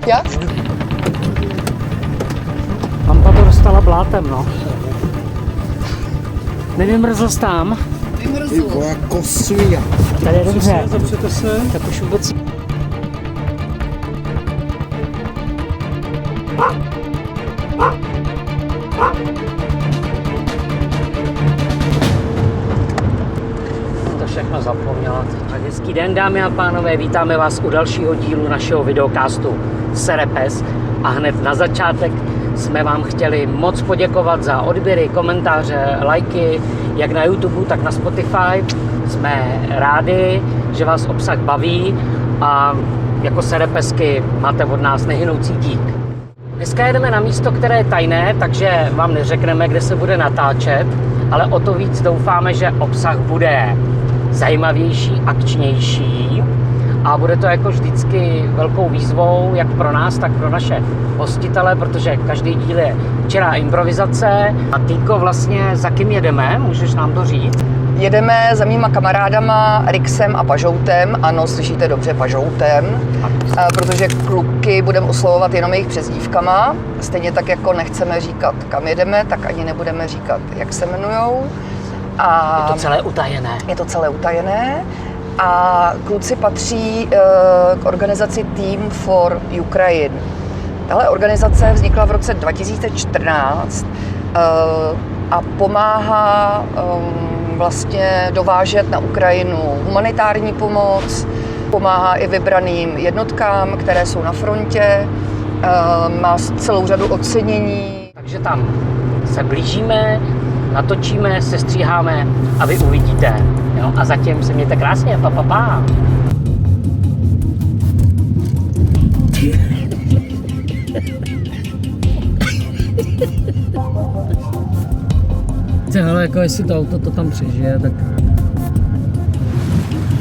Jak? Lampa to dostala blátem, no. Nevymrzl jsi tam? Vymrzl. Jako svině. Tady je dobře. Zapřete se. Tak už vůbec... To všechno zapomněla. Tak hezký den, dámy a pánové, vítáme vás u dalšího dílu našeho videocastu Serepes. A hned na začátek jsme vám chtěli moc poděkovat za odběry, komentáře, lajky, jak na YouTube, tak na Spotify. Jsme rádi, že vás obsah baví a jako Serepesky máte od nás nehynoucí dík. Dneska jedeme na místo, které je tajné, takže vám neřekneme, kde se bude natáčet, ale o to víc doufáme, že obsah bude zajímavější, akčnější a bude to jako vždycky velkou výzvou, jak pro nás, tak pro naše hostitele, protože každý díl je čirá improvizace. A Týko, vlastně za kým jedeme? Můžeš nám to říct? Jedeme za mýma kamarádama Rixem a Pažoutem. Ano, slyšíte dobře, Pažoutem. Protože kluky budeme oslovovat jenom jejich přezdívkama. Stejně tak, jako nechceme říkat, kam jedeme, tak ani nebudeme říkat, jak se jmenujou. A Je to celé utajené. Je to celé utajené. A kluci patří k organizaci Team for Ukraine. Tahle organizace vznikla v roce 2014 a pomáhá vlastně dovážet na Ukrajinu humanitární pomoc, pomáhá i vybraným jednotkám, které jsou na frontě, má celou řadu ocenění. Takže tam se blížíme, natočíme, sestříháme a vy uvidíte. Jo? A zatím se mějte krásně, pa, pa, pa. Ale jako jestli to auto to tam přežije, tak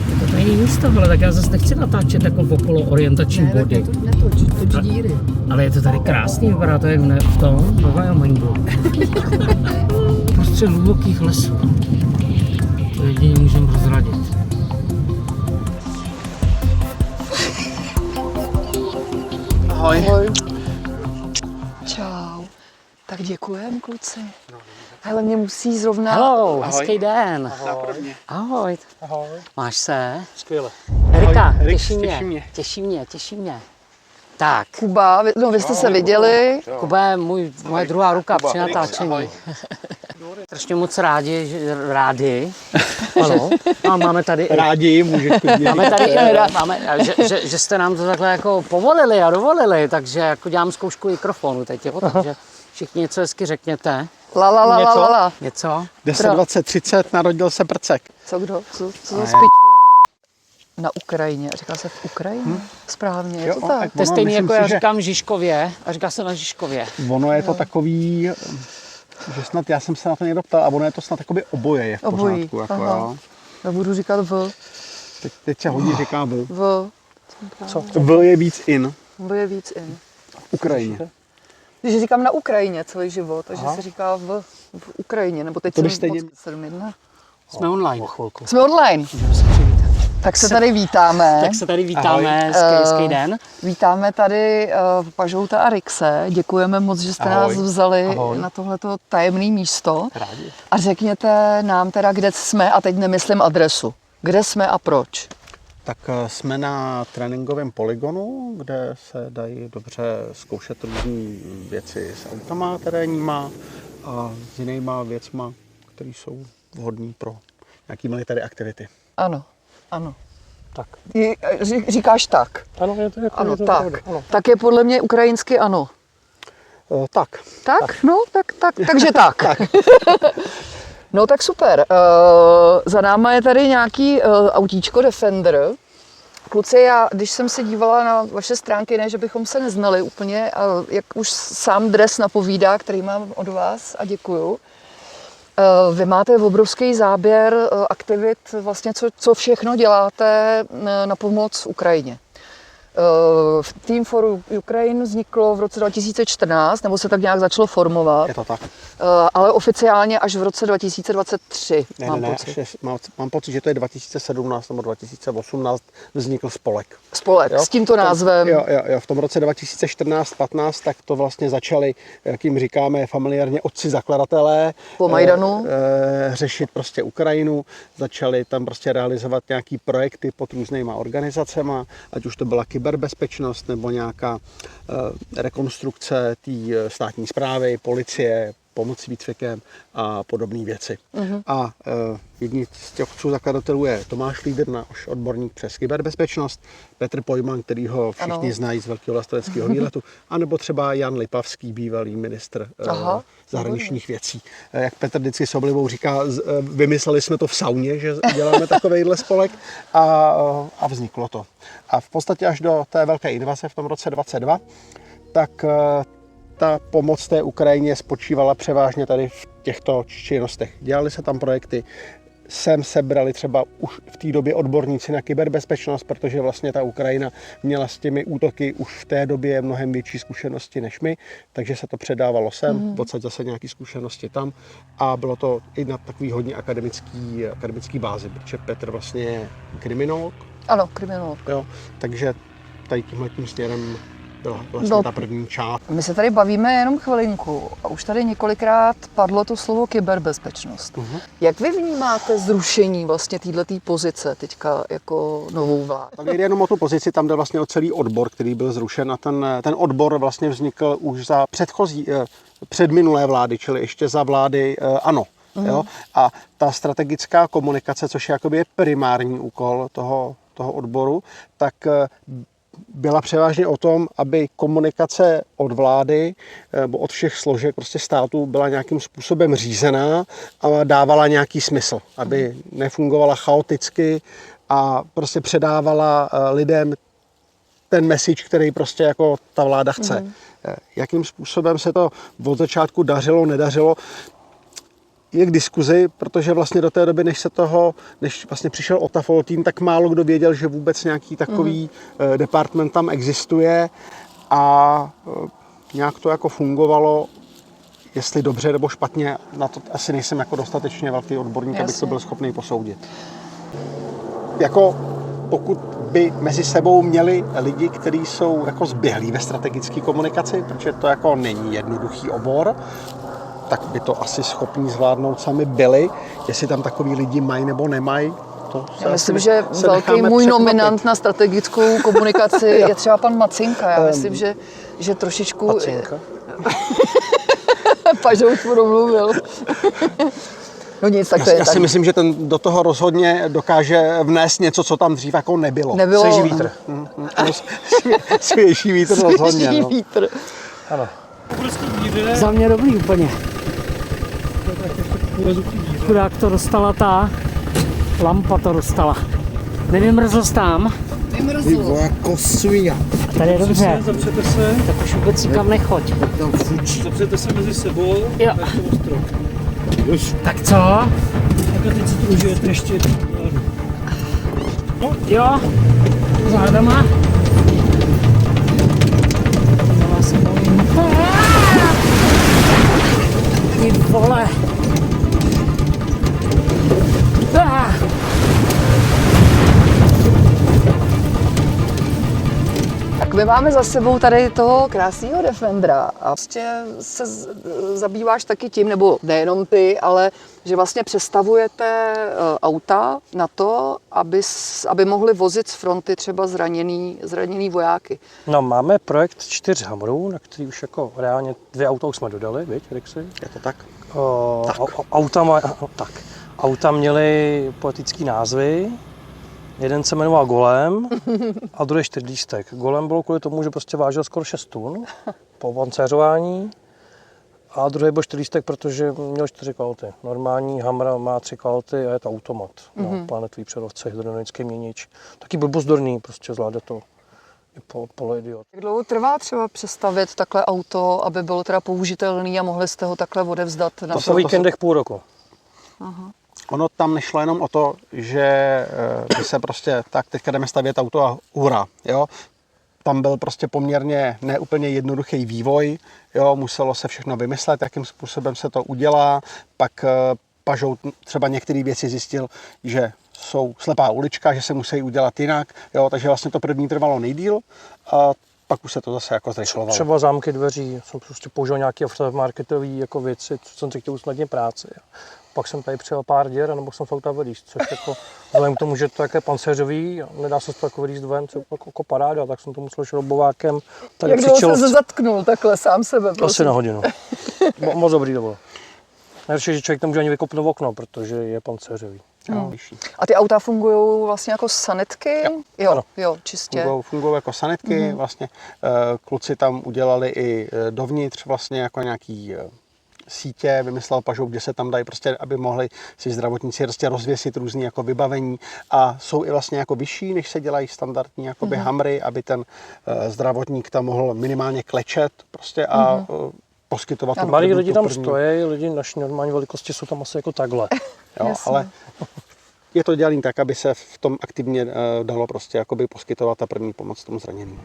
je to tajný místo, ale tak já zase nechci natáčet jako okolo orientační body. Toč díry. Ale je to tady krásný, vypadá to jak v tom, ve Wyomingu. Prostřed hlubokých lesů. To jedině můžeme prozradit. Ahoj. Čau. Tak děkujem, kluci. Hele, mě musí zrovna... Hello, hezký den. Ahoj. Ahoj. Ahoj. Máš se? Skvěle. Erika, Rix, těší mě. Tak, Kuba, vy jste se viděli. Kuba je moje druhá ruka při natáčení. Strašně moc rádi. Ano. A máme tady Rádi, můžeš klidně. Máme tady, že jste nám to takhle jako povolili a dovolili, takže jako dělám zkoušku mikrofonu teď, jo, takže všichni něco hezky řekněte. La. Něco? 10, 20, 30, narodil se prcek. Co kdo? Co to spičuje? Na Ukrajině. Říká se v Ukrajině? Správně, je to tak. To je stejný jako já říkám Žižkově a říká se na Žižkově. Ono je to takový, že snad já jsem se na to někdo ptal a ono je to snad jakoby oboje je v pořádku. Jako, jo. Já budu říkat V. Teď se hodně říká V. V. Co? V je víc in. V je víc in. V Ukrajině. Když říkám na Ukrajině celý život, takže se říká v Ukrajině, nebo teď To jsem stejně... 7.1. Jsme online chvilku. Jsme online. Můžeme se přivítat. Tak se tady vítáme. Hezký den. Vítáme tady Pažouta a Rixe. Děkujeme moc, že jste nás vzali na tohleto tajemné místo. Rádi. A řekněte nám teda, kde jsme, a teď nemyslím adresu. Kde jsme a proč? Tak jsme na tréninkovém polygonu, kde se dají dobře zkoušet různé věci s autama terénníma a s jinýma věcma, které jsou vhodné pro nějaké military aktivity. Ano. Tak. Říkáš tak. Ano, je to jako Ano, je to tak. pravda, ano. Tak je podle mě ukrajinsky ano. Tak. Tak? No, takže tak. No tak super. Za náma je tady nějaký autíčko Defender. Kluci, já, když jsem se dívala na vaše stránky, ne, že bychom se neznali úplně, jak už sám dres napovídá, který mám od vás, a děkuju. Vy máte obrovský záběr aktivit, vlastně co všechno děláte na pomoc Ukrajině. Team for Ukraine vzniklo v roce 2014, nebo se tak nějak začalo formovat, Je to tak. ale oficiálně až v roce 2023, mám pocit. Mám pocit, že to je 2017 nebo 2018 vznikl spolek. Spolek Jo? s tímto názvem. Jo, v tom roce 2014-15 tak to vlastně začali, jak jim říkáme familiárně, otci zakladatelé Po Majdanu. řešit prostě Ukrajinu, začali tam prostě realizovat nějaký projekty pod různýma organizacema, ať už to byla kyberbezpečnost nebo nějaká rekonstrukce té státní správy, policie, pomoc výcvikem a podobné věci. A jedním z těch otců zakladatelů je Tomáš Lídr, náš odborník přes kyberbezpečnost, Petr Pojman, který ho všichni znají z Velkého vlasteneckého výletu, anebo třeba Jan Lipavský, bývalý ministr zahraničních věcí. Jak Petr vždycky s oblibou říká, vymysleli jsme to v sauně, že děláme takovejhle spolek a vzniklo to. A v podstatě až do té velké invaze v tom roce 22, tak ta pomoc té Ukrajině spočívala převážně tady v těchto činnostech. Dělali se tam projekty, sem sebrali třeba už v té době odborníci na kyberbezpečnost, protože vlastně ta Ukrajina měla s těmi útoky už v té době mnohem větší zkušenosti než my, takže se to předávalo sem, odsaď zase nějaké zkušenosti tam a bylo to i na takový hodně akademický bázi, protože Petr vlastně je kriminolog. Ano, kriminolog. Jo, takže tady tímhletím směrem byla vlastně ta první část. My se tady bavíme jenom chvilinku a už tady několikrát padlo to slovo kyberbezpečnost. Jak vy vnímáte zrušení vlastně této pozice teďka jako novou vládu? Tak jde jenom o tu pozici, tam jde vlastně o celý odbor, který byl zrušen a ten odbor vlastně vznikl už za předminulé vlády, čili ještě za vlády ANO. Jo? A ta strategická komunikace, což je jakoby primární úkol toho odboru, tak byla převážně o tom, aby komunikace od vlády nebo od všech složek prostě státu byla nějakým způsobem řízená a dávala nějaký smysl, aby nefungovala chaoticky a prostě předávala lidem ten message, který prostě jako ta vláda chce. Jakým způsobem se to od začátku dařilo, nedařilo, je k diskuzi, protože vlastně do té doby, než vlastně přišel Ota Foltín, tak málo kdo věděl, že vůbec nějaký takový department tam existuje a nějak to jako fungovalo, jestli dobře nebo špatně, na to asi nejsem jako dostatečně velký odborník, abych to byl schopný posoudit. Jako pokud by mezi sebou měli lidi, kteří jsou jako zběhlí ve strategické komunikaci, protože to jako není jednoduchý obor, tak by to asi schopní zvládnout sami byli. Jestli tam takový lidi mají nebo nemají, to Já myslím, že velký můj nominant na strategickou komunikaci je třeba pan Macinka. Já myslím, že trošičku... Macinka? Pažou už promluvil. No nic, tak to je Já si myslím, že ten do toho rozhodně dokáže vnést něco, co tam dřív jako nebylo. Svěží vítr. Svěží vítr rozhodně. Svěží vítr. Ano. Za mě dobrý úplně. Chudák to dostala ta lampa to dostala. Nevymrzl jsi tam? Vymrzl. Jako svíja. A tady je dobře. Zapřete se, Tak už vůbec nikam nechoď. zapřete se mezi sebou, Jo. tak to ostro. Tak co? Tak a teď si to užijete ještě. Jo. Zádama. Ty vole. Tak my máme za sebou tady toho krásného Defendera a prostě se zabýváš taky tím, nebo nejenom ty, ale že vlastně přestavujete auta na to, aby mohli vozit z fronty třeba zraněný vojáky. No, máme projekt 4 Hammerů, na který už jako reálně 2 auta už jsme dodali, viď, Rixi? Je to tak? Auta měly poetický názvy. Jeden se jmenoval Golem a druhý čtyřlístek. Golem bylo kvůli tomu, že prostě vážil skoro 6 tun po pancéřování. A druhý byl čtyřlístek, protože měl 4 kvality. Normální Hammer má 3 kvality a je to automat. No, planetový převodce, hydrodynamický měnič. Taky blbozdorný, prostě zvládne to i pole idiot. Jak dlouho trvá třeba přestavět takhle auto, aby bylo teda použitelný a mohli jste ho takhle odevzdat na Po víkendech půl roku. Ono tam nešlo jenom o to, že by se prostě tak teďka jdeme stavět auto a hurá, jo. tam byl prostě poměrně neúplně jednoduchý vývoj, jo, muselo se všechno vymyslet, jakým způsobem se to udělá, pak Pažou třeba některé věci zjistil, že jsou slepá ulička, že se musí udělat jinak, jo, takže vlastně to první trvalo nejdýl a pak už se to zase jako zrychlovalo. Třeba zámky dveří, jsem prostě použil nějaké marketové jako věci, co jsem si chtěl usnadnit práci. Pak jsem tady přijel pár děr a nebo jsem v auta vylíst, což jako vzhledem k tomu, že to je pancéřový, nedá se to jako vylíst ven, co jako paráda, tak jsem to musel šrobovákem tady Jak dlouho přičil. se zatknul takhle sám sebe? Asi na hodinu. Moc dobrý to bylo. Nejhorší, že člověk nemůže ani vykopnout okno, protože je pancéřový. A ty auta fungují vlastně jako sanitky? Ano. Jo, čistě. Fungují jako sanitky, vlastně kluci tam udělali i dovnitř vlastně jako nějaký sítě, vymyslel Pažou, kde se tam dají prostě, aby mohli si zdravotníci prostě rozvěsit různý jako vybavení a jsou i vlastně jako vyšší, než se dělají standardní jakoby hamry, aby ten zdravotník tam mohl minimálně klečet prostě a poskytovat tu Malí první- lidi tu tam první- stojí, lidi naší normální velikosti jsou tam asi jako takhle. Jo, ale je to dělané tak, aby se v tom aktivně dalo prostě jakoby poskytovat ta první pomoc tomu zraněnému.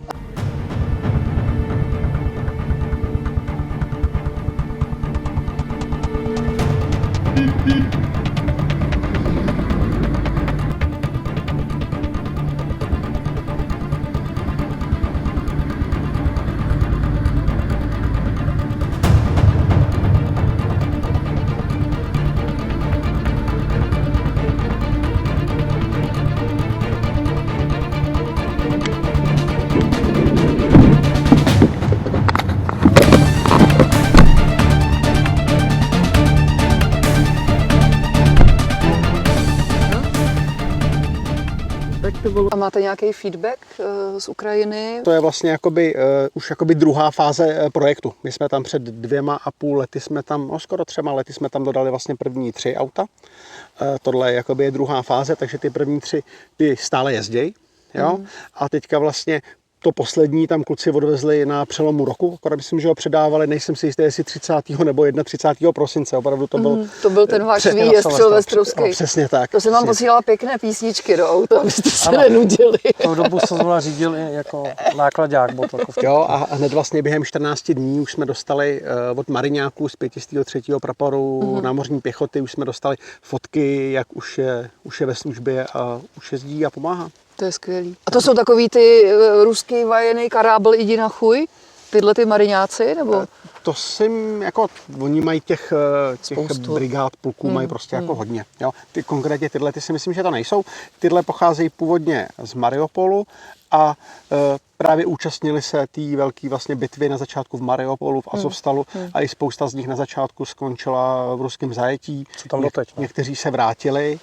A máte nějaký feedback z Ukrajiny? To je vlastně jakoby, už jakoby druhá fáze projektu. My jsme tam před 2,5 lety, skoro 3 lety jsme tam dodali vlastně první 3 auta. Tohle jakoby je druhá fáze, takže ty první 3 ty stále jezdějí. Jo? A teďka vlastně to poslední tam kluci odvezli na přelomu roku, akorát myslím, že ho předávali, nejsem si jistý, jestli 30. nebo 31. prosince, opravdu to byl... To byl ten váš Přesně výjezd silvestrovský. Přesně tak. To jsem vám přesně. posílala pěkné písničky do auta, abyste se Ano. nenudili. Tou dobu jsem zrovna řídil i jako nákladák. Bylo to jako Jo, a hned vlastně během 14 dní už jsme dostali od Mariňáků z 503. praporu námořní pěchoty, už jsme dostali fotky, jak už je ve službě a už jezdí a pomáhá. To je skvělý. A to jsou takový ty ruský vajený karábl jdi na chuj? Tyhle ty mariňáci, nebo? To si jako, oni mají těch Spoustu. brigád, pluků mají prostě jako hodně. Jo. Konkrétně tyhle ty si myslím, že to nejsou. Tyhle pocházejí původně z Mariupolu a právě účastnili se té velké vlastně bitvy na začátku v Mariupolu, v Azovstalu a i spousta z nich na začátku skončila v ruském zajetí. Jsou tam doteď, ne? Někteří se vrátili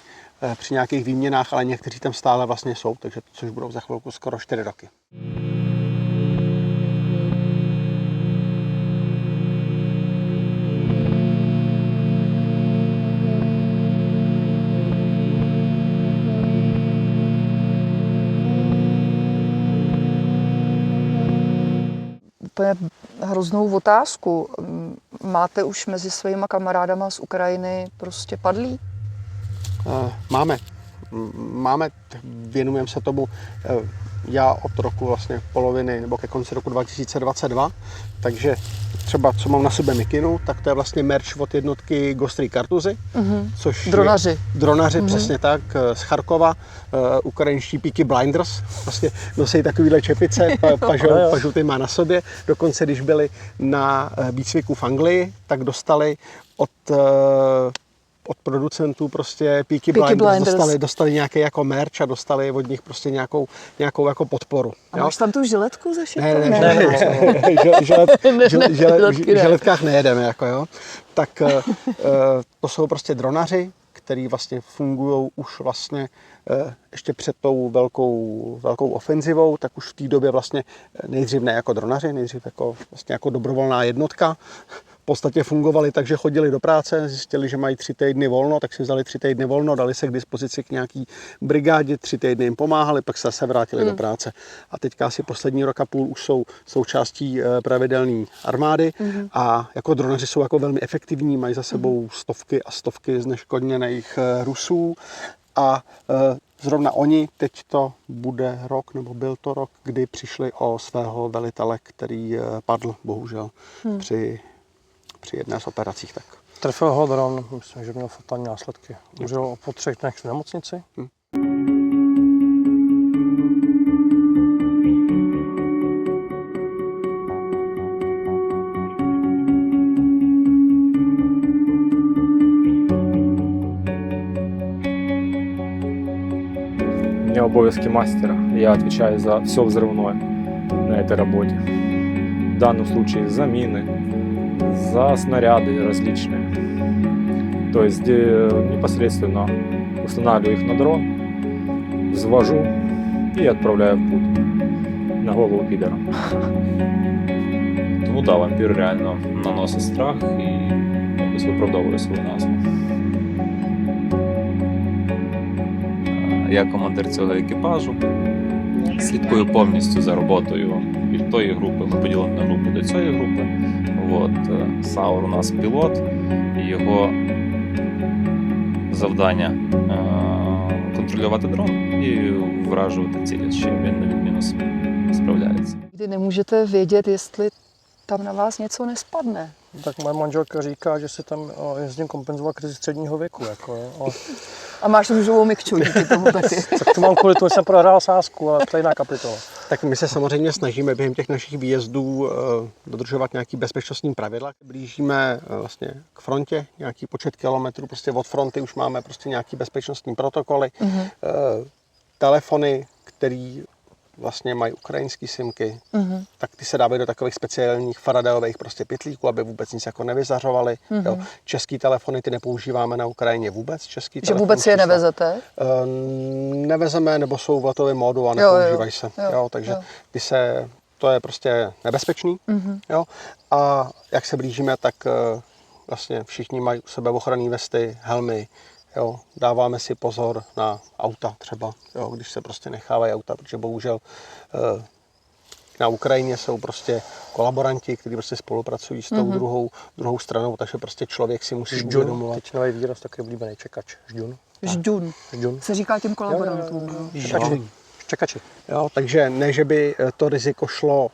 při nějakých výměnách, ale někteří tam stále vlastně jsou, takže což budou za chvilku skoro 4 roky. Úplně hroznou otázku. Máte už mezi svýma kamarádama z Ukrajiny prostě padlí? Máme, věnujeme se tomu já od roku vlastně poloviny nebo ke konci roku 2022, takže třeba co mám na sobě mikinu, tak to je vlastně merch od jednotky Gostrý Kartuzy, což Dronaři. Dronaři, přesně tak, z Charkova, ukrajinští Peaky Blinders, vlastně nosí takovýhle čepice, Pažou ty má na sobě, dokonce když byli na výcviku v Anglii, tak dostali od producentů prostě Peaky Blinders dostali nějaký jako merch a dostali od nich prostě nějakou jako podporu. A máš tam tu žiletku ze všechno? V žiletkách nejedeme, jako jo. Tak to jsou prostě dronaři, který vlastně fungují už vlastně ještě před tou velkou ofenzivou, tak už v té době vlastně nejdřív ne jako dronaři, nejdřív jako dobrovolná jednotka. V podstatě fungovali tak, že chodili do práce, zjistili, že mají 3 týdny volno, tak si vzali 3 týdny volno, dali se k dispozici k nějaký brigádě, 3 týdny jim pomáhali, pak se vrátili do práce. A teďka asi poslední rok a půl už jsou součástí pravidelné armády a jako dronaři jsou jako velmi efektivní, mají za sebou stovky a stovky zneškodněných Rusů a zrovna oni, teď to bude rok, nebo byl to rok, kdy přišli o svého velitele, který padl, bohužel, při jedné z operací. Tak. Trefil ho dron, myslím, že měl fatální následky. Umřel po 3 dnech v nemocnici. У меня обовязки мастера. Я отвечаю за все взрывное на этой работе. В данном случае за мины, за снаряды различные. То есть непосредственно устанавливаю их на дрон, взвожу и отправляю в путь на голову пидора. Тому да, вампір реально наносить страх і якось виправдовує свою назву. Я командир цього екіпажу, слідкую повністю за роботою від тої групи. Ми поділені на групи до цієї групи. Саур у нас пілот, і його завдання контролювати дрон і вражувати цілі, з чим він на відміну справляється. Kdy nemůžete vědět, jestli tam na vás něco nespadne. Tak moje manželka říká, že si tam jezdím kompenzovat krizi středního věku. A máš růžovou mikču díky tomu taky. Tak to mám kvůli tomu, že jsem prohrál sázku, ale to je jiná kapitola. Tak my se samozřejmě snažíme během těch našich výjezdů dodržovat nějaký bezpečnostní pravidla. Blížíme vlastně k frontě, nějaký počet kilometrů, prostě od fronty už máme prostě nějaký bezpečnostní protokoly. Telefony, který vlastně mají ukrajinský simky, tak ty se dávají do takových speciálních faradajových prostě pytlíků, aby vůbec nic jako nevyzařovali. Jo. Český telefony ty nepoužíváme na Ukrajině vůbec. Český Že vůbec je nevezete? Nevezeme, nebo jsou v letovém módu a nepoužívají se. Jo, takže to je prostě nebezpečný. Jo. A jak se blížíme, tak vlastně všichni mají u sebe ochranné vesty, helmy. Jo, dáváme si pozor na auta třeba, jo, když se prostě nechávají auta, protože bohužel na Ukrajině jsou prostě kolaboranti, kteří prostě spolupracují s tou druhou stranou, takže prostě člověk si musí uvědomovat. Teď nový výraz, taky oblíbený čekač. Žďun. Žďun. Se říká těm kolaborantům. Čekači. Jo, takže ne, že by to riziko šlo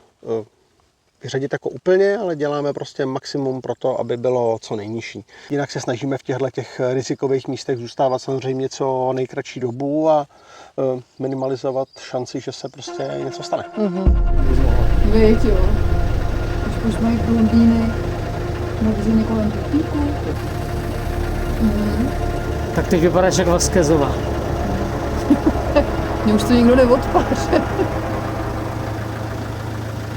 vyřadit jako úplně, ale děláme prostě maximum pro to, aby bylo co nejnižší. Jinak se snažíme v těchto rizikových místech zůstávat samozřejmě co nejkratší dobu a minimalizovat šanci, že se prostě něco stane. Víš, jo. Už mají blondýny na kolem píku. Tak teď vypadáš jak Vasquezová. Mně už to nikdo neodpáře.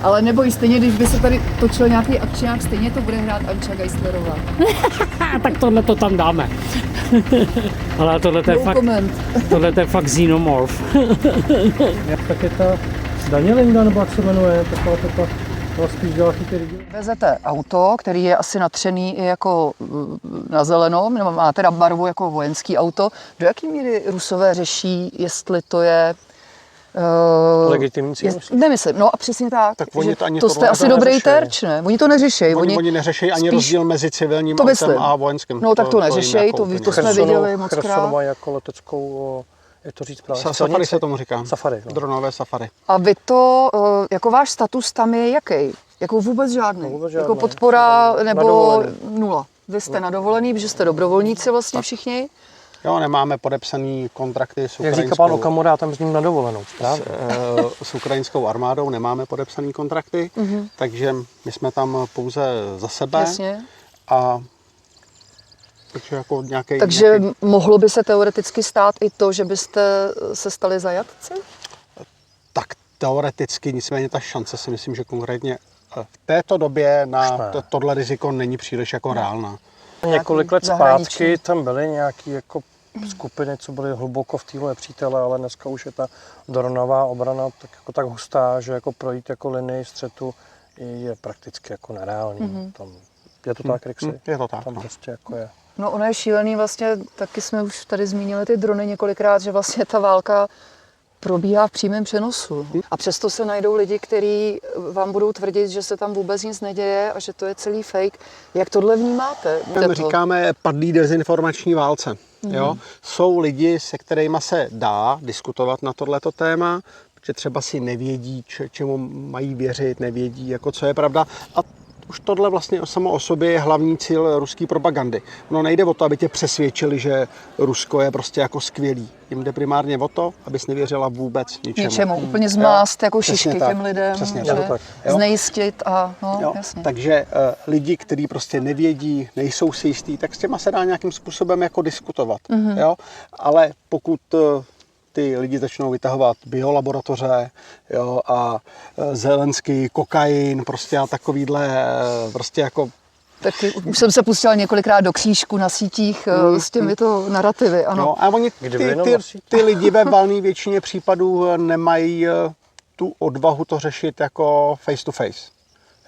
Ale neboj, stejně, když by se tady točil nějaký akčňák, stejně to bude hrát Anča Geislerová. Tak tohle to tam dáme. Ale tohle je fakt xenomorph. Tak je ta Danielinda, nebo jak se jmenuje, taková to spíš dělá ty lidi. Vezete auto, který je asi natřený i jako na zeleno, nebo má teda barvu jako vojenský auto. Do jaký míry Rusové řeší, jestli to je legitimní cíl? Nemyslím, no a přesně tak. Tak oni to ani to jste asi dobrý terč, ne? Oni to neřeší. Oni neřeší ani rozdíl mezi civilním autem a vojenským. No tak to neřeší, to jsme viděli moc krát. Cherson má jako leteckou, jak to říct právě? Safari se tomu říká. Safari. No. Dronové safari. A vy to, jako váš status tam je jaký? Jako vůbec žádný? No, vůbec žádný. Jako podpora nebo na nula? Vy jste na dovolený, protože jste dobrovolníci vlastně všichni? Jo, nemáme podepsaný kontrakty s jak říká pán Okamura, tam s ním na dovolenou, správně. S ukrajinskou armádou nemáme podepsaný kontrakty, takže my jsme tam pouze za sebe. Jasně. A takže jako Takže mohlo by se teoreticky stát i to, že byste se stali zajatci? Tak teoreticky, nicméně ta šance si myslím, že konkrétně v této době na tohle riziko není příliš jako reálná. Několik let zpátky tam byly nějaké jako skupiny, co byly hluboko v téhle přítele, ale dneska už je ta dronová obrana tak hustá, že jako projít jako linii střetu je prakticky jako nereálný. Tam, je to tak, Rixi? Je to tak. Tam prostě jako je. No ono je šílený vlastně, taky jsme už tady zmínili ty drony několikrát, že vlastně ta válka probíhá v přímém přenosu. A přesto se najdou lidi, kteří vám budou tvrdit, že se tam vůbec nic neděje a že to je celý fake. Jak tohle vnímáte? My říkáme padlý dezinformační válce. Jo? Jsou lidi, se kterými se dá diskutovat na tohleto téma, protože třeba si nevědí, čemu mají věřit, nevědí, jako co je pravda. A už tohle vlastně samo o sobě je hlavní cíl ruské propagandy. No nejde o to, aby tě přesvědčili, že Rusko je prostě jako skvělý. Jim jde primárně o to, abys nevěřila vůbec ničemu. Úplně zmást jako Přesně šišky tak. těm lidem, Přesně že tak. Jo. znejistit a no, Jo. jasně. Takže lidi, kteří prostě nevědí, nejsou si jistí, tak s těma se dá nějakým způsobem jako diskutovat. Jo? Ale pokud ty lidi začnou vytahovat biolaboratoře, jo, a Zelenský, kokain, prostě a takovýhle prostě jako. Taky už jsem se pustila několikrát do křížku na sítích s těmito narrativy, ano. No, a oni ty lidi ve valné většině případů nemají tu odvahu to řešit jako face to face.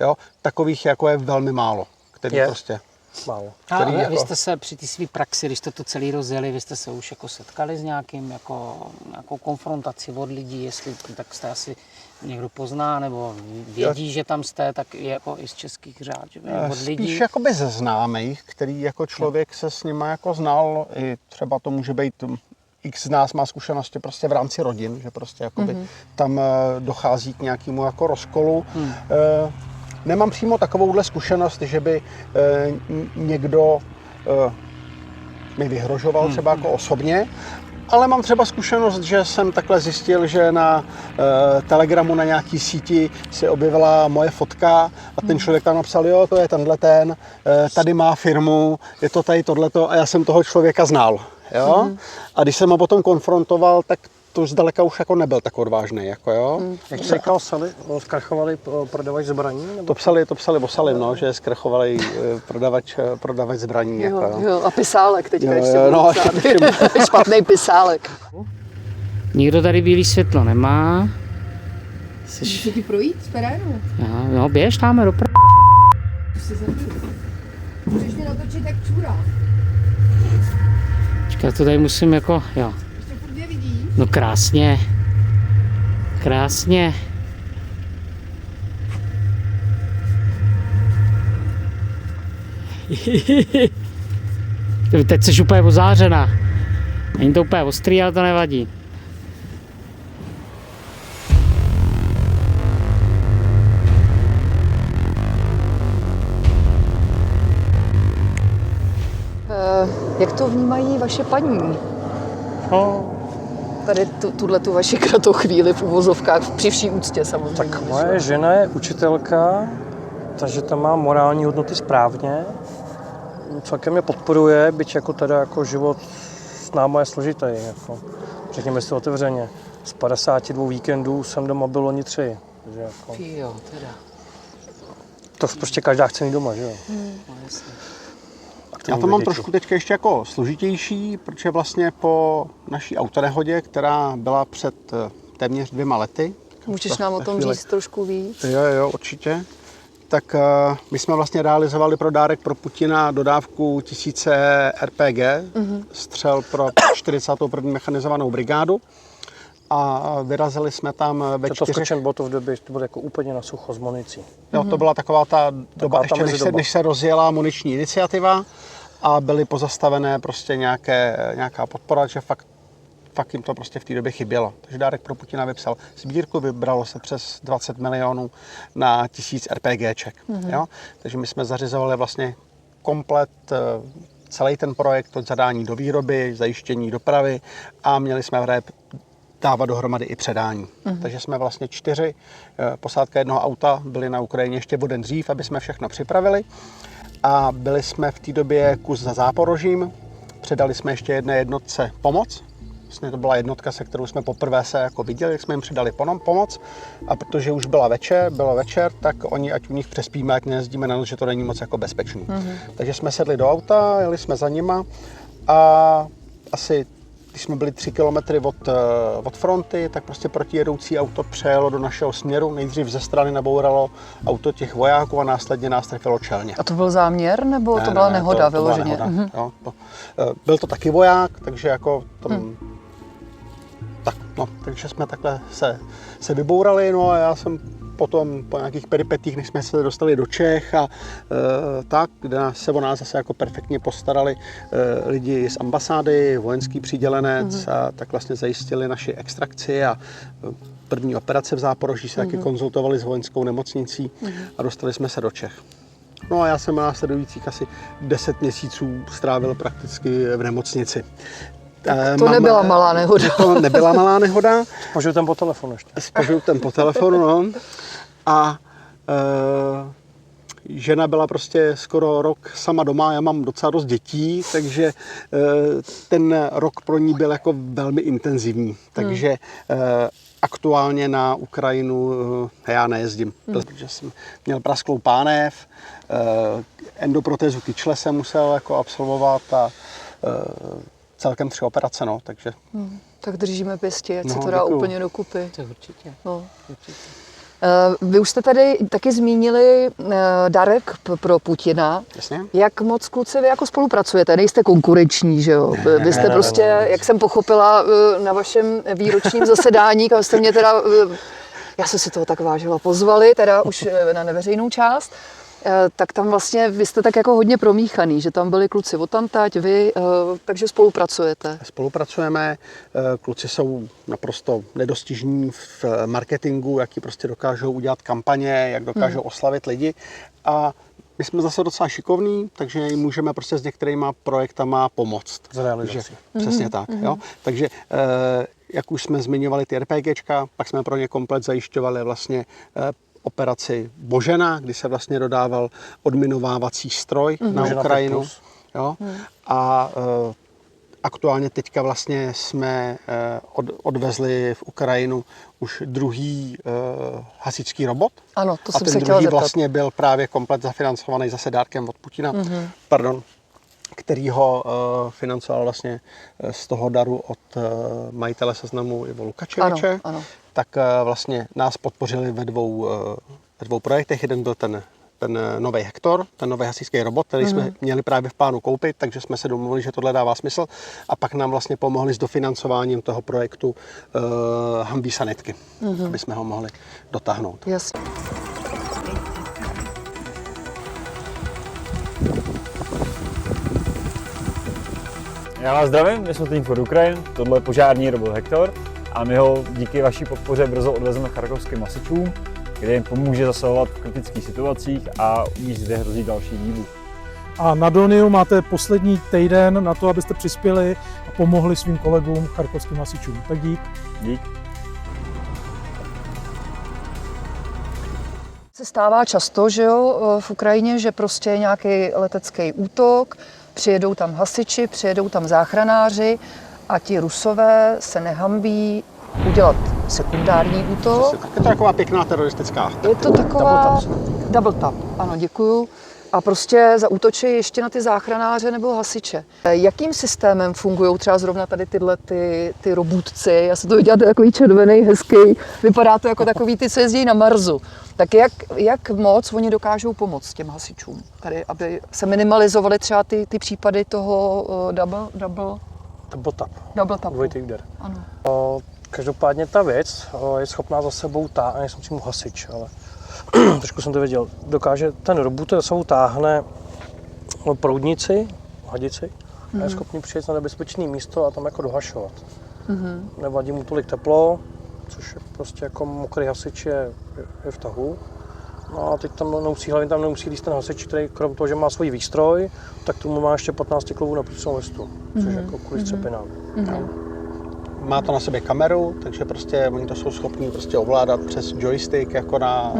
Jo? Takových jako je velmi málo, který prostě. Málo. A vy jako jste se při té své praxi, když jste to celý rozjeli, vy jste se už jako setkali s nějakou konfrontací od lidí, jestli tak jste asi někdo pozná, nebo vědí, že tam jste, tak jako i z českých řád, že od lidí. Spíš jakoby ze známých, který jako člověk se s nima jako znal, i třeba to může být, x z nás má zkušenosti prostě v rámci rodin, že prostě jakoby tam dochází k nějakému jako rozkolu. Nemám přímo takovouhle zkušenost, že by někdo mi vyhrožoval třeba jako osobně, ale mám třeba zkušenost, že jsem takhle zjistil, že na Telegramu na nějaký síti se objevila moje fotka a ten člověk tam napsal, jo, to je tenhle ten, tady má firmu, je to tady tohleto a já jsem toho člověka znal. Jo? A když jsem ho potom konfrontoval, tak to zdaleka už jako nebyl tak odvážný. Jako, jo? Jak jsi říkal, zkrachovali prodavač zbraní? Nebo? To psali o Salim, no, že zkrachovali prodavač zbraní. Jo, jako, jo, a pisálek teďka jo, ještě no, špatný pisálek. Nikdo tady bílý světlo nemá. Můžu ti projít z terénu? No, běž, dáme do Můžeš mě natočit jak čůra. Já to tady musím jako, jo. Ještě furt mě vidí. No krásně. Krásně. Teď jsi úplně ozářená. Není to úplně ostrý, ale to nevadí. Jak to vnímají vaše paní? No, Tady tu vaši kratou chvíli v uvozovkách, při vší úctě samozřejmě. tak moje žena je učitelka, takže tam má morální hodnoty správně. Celkem mě podporuje, byť jako teda jako život s náma je složitý. Jako, řekněme si otevřeně. Z 52 víkendů jsem doma byl loni 3. Takže jako, Jo, teda. to prostě každá chce mít doma, že jo? Já to mám trošku teď ještě jako složitější, protože vlastně po naší autonehodě, která byla před téměř 2 lety. Můžeš nám o tom říct trošku víc? Jo, určitě. Tak my jsme vlastně realizovali pro dárek pro Putina dodávku 1000 RPG, střel pro 41. mechanizovanou brigádu. A vyrazili jsme tam ve 4. Bylo to v době, to bylo jako úplně na sucho s municí. Jo, to byla taková ta doba, ještě než se rozjela muniční iniciativa a byly pozastavené prostě nějaká podpora, že fakt jim to prostě v té době chybělo. Takže dárek pro Putina vypsal sbírku, vybralo se přes 20 milionů na 1000 RPGček. Jo? Takže my jsme zařizovali vlastně komplet celý ten projekt od zadání do výroby, zajištění dopravy a měli jsme dávat dohromady i předání. Takže jsme vlastně 4 posádka jednoho auta byli na Ukrajině ještě o den dřív, aby jsme všechno připravili. A byli jsme v té době kus za Záporožím. Předali jsme ještě jedné jednotce pomoc. Vlastně to byla jednotka, se kterou jsme poprvé se jako viděli, jak jsme jim přidali pomoc. A protože už bylo večer, tak oni, ať u nich přespíme, ať nejezdíme na noc, že to není moc jako bezpečný. Takže jsme sedli do auta, jeli jsme za nima a asi když jsme byli 3 kilometry od fronty, tak prostě protijedoucí auto přejelo do našeho směru. Nejdřív ze strany nabouralo auto těch vojáků a následně nás trefilo čelně. A to byl záměr, nebo to byla nehoda vyloženě? Jo, byl to taky voják, takže jako tak No, takže jsme takhle se vybourali, no a já jsem potom po nějakých peripetích, než jsme se dostali do Čech a tak, kde se o nás zase jako perfektně postarali lidi z ambasády, vojenský přidělenec a tak vlastně zajistili naši extrakci a první operace v Záporoží se taky konzultovali s vojenskou nemocnicí a dostali jsme se do Čech. No a já jsem následujících asi 10 měsíců strávil prakticky v nemocnici. To nebyla malá nehoda. To nebyla malá nehoda. S požutem po telefonu ještě. S požutem po telefonu, no. A žena byla prostě skoro rok sama doma, já mám docela dost dětí, takže ten rok pro ní byl jako velmi intenzivní. Takže aktuálně na Ukrajinu já nejezdím, protože jsem měl prasklou pánev, endoprotézu kyčle jsem musel jako absolvovat a celkem 3 operace, no, takže... Tak držíme pěstí, ať se No, to dá děkuju. úplně dokupy. To určitě. No. Vy už jste tady taky zmínili dárek pro Putina. Jasně? Jak moc, kluci, vy jako spolupracujete? Nejste konkurenční, že jo? Vy jste prostě, jak jsem pochopila na vašem výročním zasedání, kam jste mě teda, já jsem si toho tak vážila, pozvali, teda už na neveřejnou část, tak tam vlastně vy jste tak jako hodně promíchaný, že tam byli kluci odtamtať, vy, takže spolupracujete. Spolupracujeme, kluci jsou naprosto nedostižní v marketingu, jaký prostě dokážou udělat kampaně, jak dokážou oslavit lidi a my jsme zase docela šikovní, takže jim můžeme prostě s některýma projektama pomoct. Z realizací. Přesně tak, jo. Takže jak už jsme zmiňovali ty RPGčka, pak jsme pro ně komplet zajišťovali vlastně operaci Božena, kdy se vlastně dodával odminovávací stroj na Ukrajinu. Jo? A aktuálně teďka vlastně jsme odvezli v Ukrajinu už druhý hasičský robot. Ano, to a jsem ten se chtěla druhý zeptat. vlastně byl právě komplet zafinancovaný zase dárkem od Putina. Pardon. Který ho financoval vlastně z toho daru od majitele Seznamu Ivo Lukačeviče. Ano. Tak vlastně nás podpořili ve dvou projektech. Jeden byl ten nový Hektor, ten nový hasičský robot, který jsme měli právě v plánu koupit, takže jsme se domluvili, že tohle dává smysl. A pak nám vlastně pomohli s dofinancováním toho projektu Humvee sanitky, aby jsme ho mohli dotáhnout. Jasně. Já vás zdravím, my jsme Team for Ukraine, tohle je požární robot Hektor a my ho díky vaší podpoře brzo odvezeme charkovským hasičům, kde jim pomůže zasahovat v kritických situacích a míst, kde hrozí další výbuch. A na Doniu máte poslední týden na to, abyste přispěli a pomohli svým kolegům charkovským hasičům. Tak dík. Dík. Se stává často, že jo, v Ukrajině, že prostě je nějaký letecký útok, přijedou tam hasiči, přijedou tam záchranáři a ti Rusové se nehambí udělat sekundární útok. Je to taková pěkná teroristická akce. Je to taková double tap, ano, děkuju. A prostě zaútočí ještě na ty záchranáře nebo hasiče. Jakým systémem fungují třeba zrovna tady tyhle ty robůtci? Já se to viděla, to je takový červený, hezký, vypadá to jako takový ty, co jezdí na Marsu. Tak jak moc oni dokážou pomoct těm hasičům? Tady, aby se minimalizovaly třeba ty případy toho double tapu. Dvojitý úder. Ano. Každopádně ta věc je schopná za sebou táhnout, já nejsem přímo hasič, ale trošku jsem to věděl. Dokáže, ten robot za sebou táhne proudnici, hadici, a je schopný přijet na nebezpečné místo a tam jako dohašovat. Nevadí mu tolik teplo, což je prostě jako mokrý hasič je v tahu. No a teď hlavně tam nemusí líst ten hasič, který krom toho, že má svůj výstroj, tak tomu má ještě 15 klovů na průčnou listu, což je jako kvůli střepinám. Má to na sobě kameru, takže prostě oni to jsou schopní prostě ovládat přes joystick jako na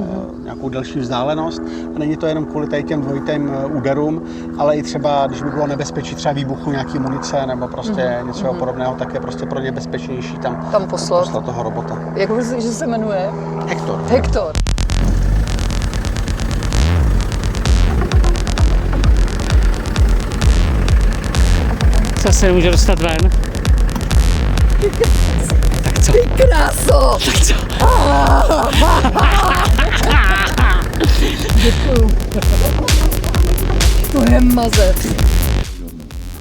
nějakou delší vzdálenost. A není to jenom kvůli tady těm dvojitým úderům, ale i třeba, když by bylo nebezpečí třeba výbuchu nějaký munice nebo prostě něco podobného, tak je prostě pro ně bezpečnější tam poslat toho robota. Jak že se jmenuje? Hektor. Hektor. Co se může dostat ven? Tak co? Ty kráso! Tak co? Děkuju. To je mazec.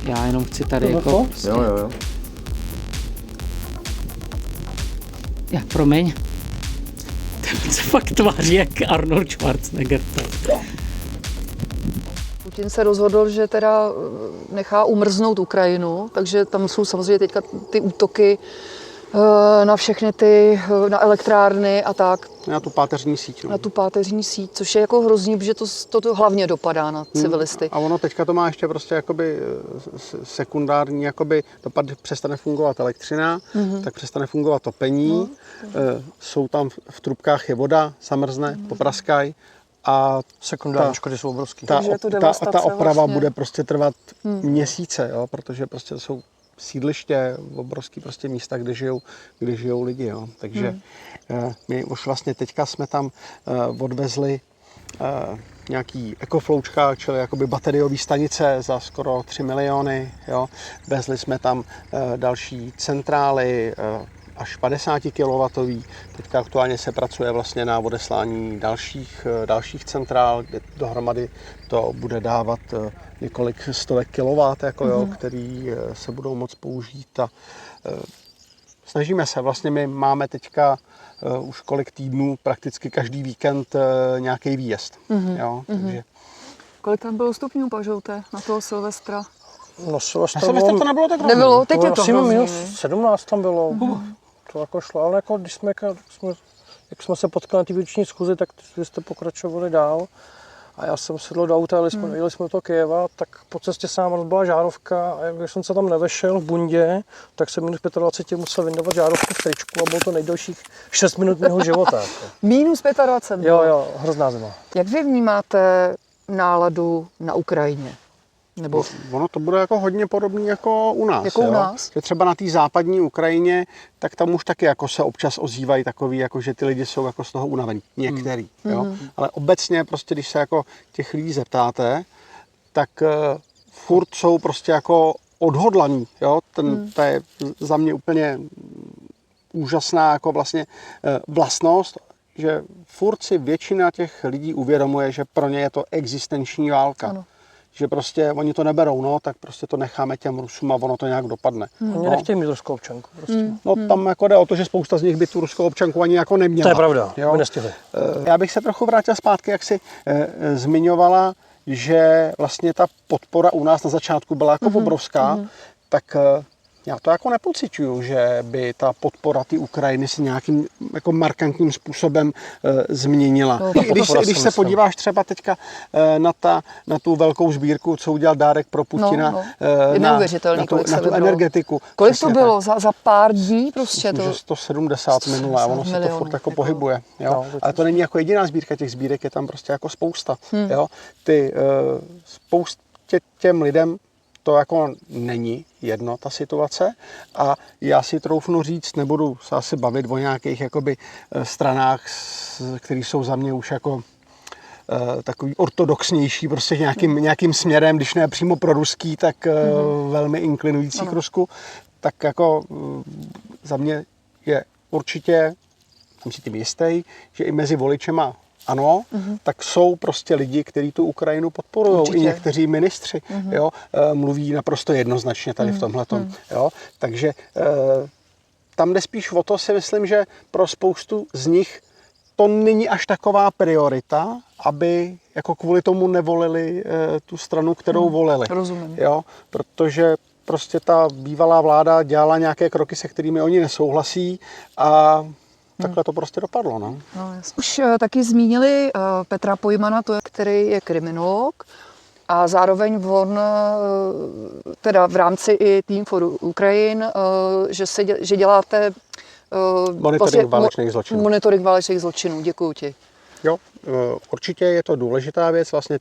Já jenom chci tady jako... Jo. Já, promiň. Ten se fakt tváří jak Arnold Schwarzenegger. Putin se rozhodl, že teda nechá umrznout Ukrajinu, takže tam jsou samozřejmě teďka ty útoky na všechny ty, na elektrárny a tak. Na tu páteřní síť. No. Na tu páteřní síť, což je jako hrozný, protože to hlavně dopadá na civilisty. A ono teďka to má ještě prostě jakoby sekundární jakoby dopad, přestane fungovat elektřina, tak přestane fungovat topení, jsou tam v trubkách je voda, zamrzne, popraskají a Sekundární škody jsou obrovský. ta oprava vlastně. bude prostě trvat měsíce, jo, protože prostě to jsou sídliště, obrovský prostě místa, kde žijou lidi, jo. Takže my už vlastně teďka jsme tam odvezli nějaký ekofloučka, čili jakoby bateriové stanice za skoro 3 miliony, jo. Vezli jsme tam další centrály, až 50 kW. Teďka aktuálně se pracuje vlastně na odeslání dalších centrál, kde dohromady to bude dávat několik stovek kilowat, jako jo, který se budou moct použít. A snažíme se, vlastně my máme teďka už kolik týdnů, prakticky každý víkend nějaký výjezd. Jo, takže. Kolik tam bylo stupňů, pažouté, na toho Silvestra? No Silvestra To nebylo tak Nebylo, teď je to asi hrozný. minus 17 tam bylo. To jako šlo, ale jako když jak jsme se potkali na té výroční schůzi, tak vy jste pokračovali dál. A já jsem sedl do auta, jeli jsme do toho Kyjeva, tak po cestě sám byla žárovka a když jsem se tam nevešel v bundě, tak jsem minus 25 musel vyndavat žárovku v tričku a bylo to nejdelších 6 minut mého života. Jako. Minus 25. Jo, hrozná zima. Jak vy vnímáte náladu na Ukrajině? Nebo Ono to bude jako hodně podobný jako u nás. Jako u jo? nás? Že třeba na té západní Ukrajině, tak tam už taky jako se občas ozývají takový, jako že ty lidi jsou jako z toho unavení. Některý. Jo? Ale obecně prostě, když se jako těch lidí zeptáte, tak furt jsou prostě jako odhodlaní. Jo? To je za mě úplně úžasná jako vlastně vlastnost, že furt si většina těch lidí uvědomuje, že pro ně je to existenční válka. Ano. Že prostě oni to neberou, no, tak prostě to necháme těm Rusům a ono to nějak dopadne. Oni nechtějí mít ruskou občanku. Prostě. No tam jako jde o to, že spousta z nich by tu ruskou občanku ani jako neměla. To je pravda, jo? by nestihli. Já bych se trochu vrátil zpátky, jak jsi zmiňovala, že vlastně ta podpora u nás na začátku byla jako obrovská, tak já to jako nepociťuju, že by ta podpora té Ukrajiny se nějakým jako markantním způsobem změnila. No, Když se podíváš třeba teďka na tu velkou sbírku, co udělal Dárek pro Putina, je neuvěřitelný, kolik na se tu vybralo. energetiku. Kolik Přesně to bylo? Za pár dní prostě? Myslím, To... že 170 minulé, ono se to milionů, furt jako jako- pohybuje. Jo? No, Ale to není jako jediná sbírka, těch sbírek je tam prostě jako spousta. Jo? Spoustě těm lidem to jako není jedno, ta situace. A já si troufnu říct, nebudu se asi bavit o nějakých jakoby stranách, které jsou za mě už jako takový ortodoxnější, prostě nějakým směrem, když ne přímo pro ruský, tak velmi inklinující k Rusku. Tak jako za mě je určitě, jsem si tím jistý, že i mezi voličema ano, tak jsou prostě lidi, kteří tu Ukrajinu podporují. I někteří ministři jo, mluví naprosto jednoznačně tady v tomhletom. Jo. Takže tam jde spíš o to, si myslím, že pro spoustu z nich to není až taková priorita, aby jako kvůli tomu nevolili tu stranu, kterou volili. Rozumím. Jo, protože prostě ta bývalá vláda dělala nějaké kroky, se kterými oni nesouhlasí a takhle to prostě dopadlo. No. No, už taky zmínili Petra Pojmana, který je kriminolog a zároveň on, teda v rámci i Team for Ukraine, že děláte Monitoring válečných zločinů. Monitoring válečných zločinů, děkuju ti. Jo, určitě je to důležitá věc, vlastně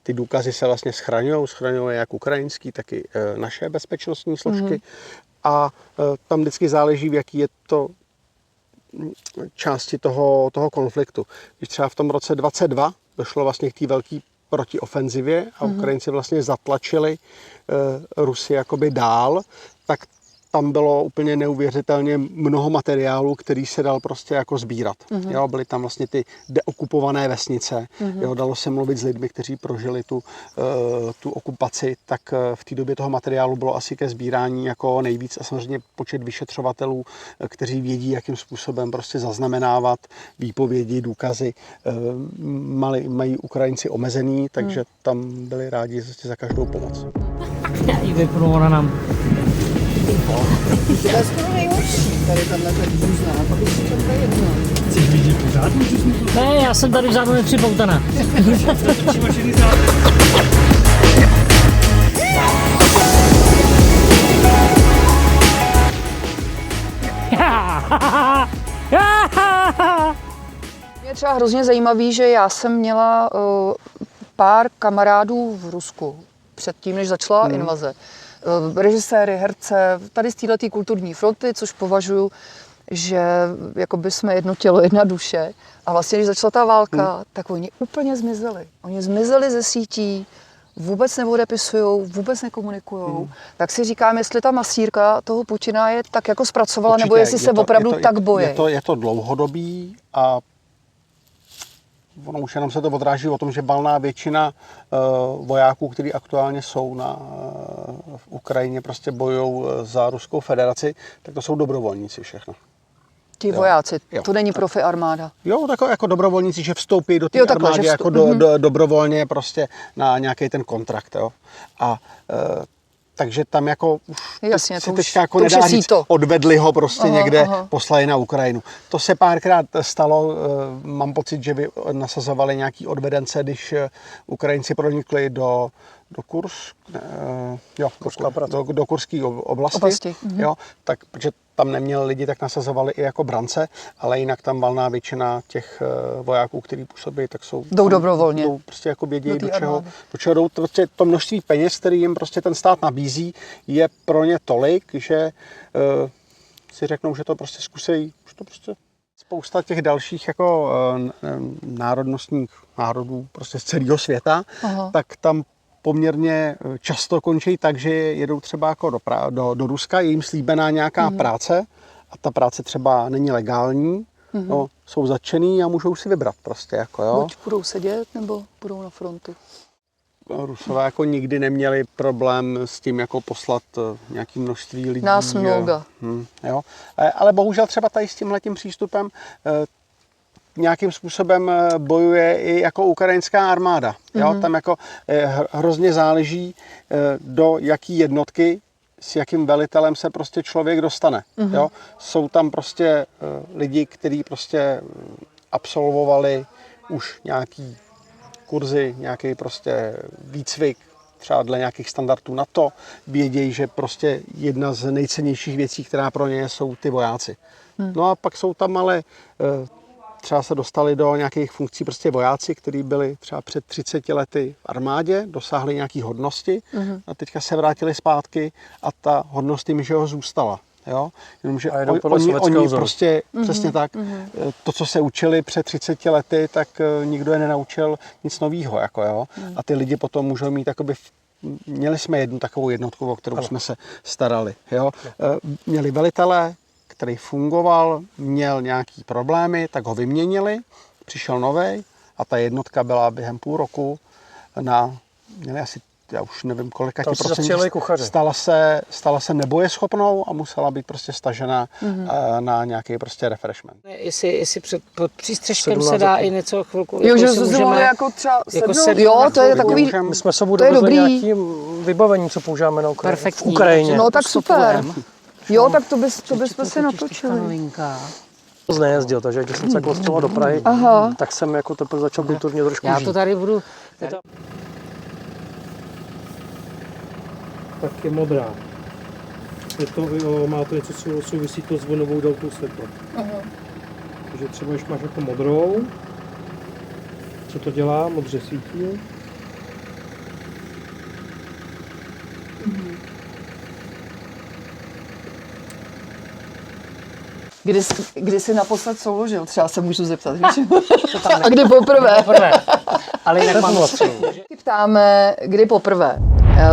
ty důkazy se vlastně schraňují jak ukrajinský, tak i naše bezpečnostní složky a tam vždycky záleží, v jaký je to části toho konfliktu. Když třeba v tom roce 22 došlo vlastně k té velké protiofenzivě a Ukrajinci vlastně zatlačili Rusy jakoby dál, tak tam bylo úplně neuvěřitelně mnoho materiálu, který se dal prostě jako sbírat. Jo, byly tam vlastně ty deokupované vesnice. Jo, dalo se mluvit s lidmi, kteří prožili tu okupaci, tak v té době toho materiálu bylo asi ke sbírání jako nejvíc a samozřejmě počet vyšetřovatelů, kteří vědí, jakým způsobem prostě zaznamenávat výpovědi, důkazy, mají Ukrajinci omezený, takže tam byli rádi za každou pomoc. I vypnula nám. To je skoro nejhorší, tady tahle různá, pak už to je jedno. Chceš vidět pořád? Ne, já jsem tady vzadu nepřipoutaná. Mě je třeba hrozně zajímavý, že já jsem měla pár kamarádů v Rusku předtím, než začala invaze. Režiséry, herce, tady z této kulturní fronty, což považuji, že jakoby jsme jedno tělo, jedna duše. A vlastně, když začala ta válka, tak oni úplně zmizeli. Oni zmizeli ze sítí, vůbec neodepisují, vůbec nekomunikují. Tak si říkám, jestli ta masírka toho Putina je tak jako zpracovala, Určitě, nebo jestli se opravdu tak bojí. Je to dlouhodobý a ono už jenom se to odráží o tom, že valná většina vojáků, kteří aktuálně jsou v Ukrajině, prostě bojují za Ruskou federaci, tak to jsou dobrovolníci všechno. Ti vojáci, Jo. to není profi armáda. Jo, tak jako dobrovolníci, že vstoupí do té Jo, takhle, armády že jako dobrovolně prostě na nějaký ten kontrakt. Jo. A takže tam jako už Jasně, si to už- teďka jako to už nedá je říct, síto. odvedli ho prostě někde, aha. poslali na Ukrajinu. To se párkrát stalo, mám pocit, že by nasazovali nějaký odvedence, když Ukrajinci pronikli do Kursk, do kurské oblasti. Jo, tak, protože tam neměli lidi, tak nasazovali i jako brance, ale jinak tam valná většina těch vojáků, kteří působí, tak Jdou dobrovolně. Jdou prostě jako vědí, Do do té čeho armády. jdou. Prostě to množství peněz, který jim prostě ten stát nabízí, je pro ně tolik, že si řeknou, že to prostě zkusí, že to prostě spousta těch dalších jako národnostních národů prostě z celého světa, tak tam poměrně často končí tak, že jedou třeba jako do Ruska, je jim slíbená nějaká práce a ta práce třeba není legální, no, jsou zatčený a můžou si vybrat prostě. Jako, jo. Buď budou sedět, nebo budou na frontu. Rusové jako nikdy neměli problém s tím jako poslat nějaké množství lidí. Nás mnoga. Jo. Ale bohužel třeba tady s tímhletím přístupem nějakým způsobem bojuje i jako ukrajinská armáda. Jo? Tam jako hrozně záleží, do jaký jednotky s jakým velitelem se prostě člověk dostane. Jo? Jsou tam prostě lidi, kteří prostě absolvovali už nějaký kurzy, nějaký prostě výcvik, třeba dle nějakých standardů NATO, vědějí, že prostě jedna z nejcennějších věcí, která pro ně jsou ty vojáci. No a pak jsou tam ale třeba se dostali do nějakých funkcí prostě vojáci, kteří byli třeba před 30 lety v armádě, dosáhli nějaký hodnosti a teďka se vrátili zpátky a ta hodnost jim, že ho zůstala. Jo? Jenomže oni prostě přesně tak, to, co se učili před 30 lety, tak nikdo je nenaučil nic nového. Jako, jo? A ty lidi potom můžou mít jakoby, měli jsme jednu takovou jednotku, o kterou jsme se starali. Jo? Měli velitele, který fungoval, měl nějaký problémy, tak ho vyměnili, přišel novej a ta jednotka byla během půl roku měli asi, já už nevím kolika ti procent, stala se nebojeschopnou a musela být prostě stažena na nějaký prostě refreshment. Jestli pod přístřeškem se dá i něco chvilku. Jo, že se mohli jako třeba sednout. Jo, to je takový, My jsme sebou to je dovezli dobrý. nějaký vybavení, co používáme na Ukrajině. Perfektní. V Ukrajině. No tak super. Jo, tak to bychom si natočili. Novinka. Moc nejezdil, takže když jsem se jako odstěhoval do Prahy, tak jsem jako teprve začal kulturně trošku Já žít. to tady budu. Tak je modrá. Má to něco, co souvisí to s vlnovou délkou světla. Takže třeba, když máš jako modrou, co to dělá? Modře svítí. Kdy jsi naposled souložil? Třeba se můžu zeptat. A kdy poprvé? Ale jinak mám Ptáme, kdy poprvé.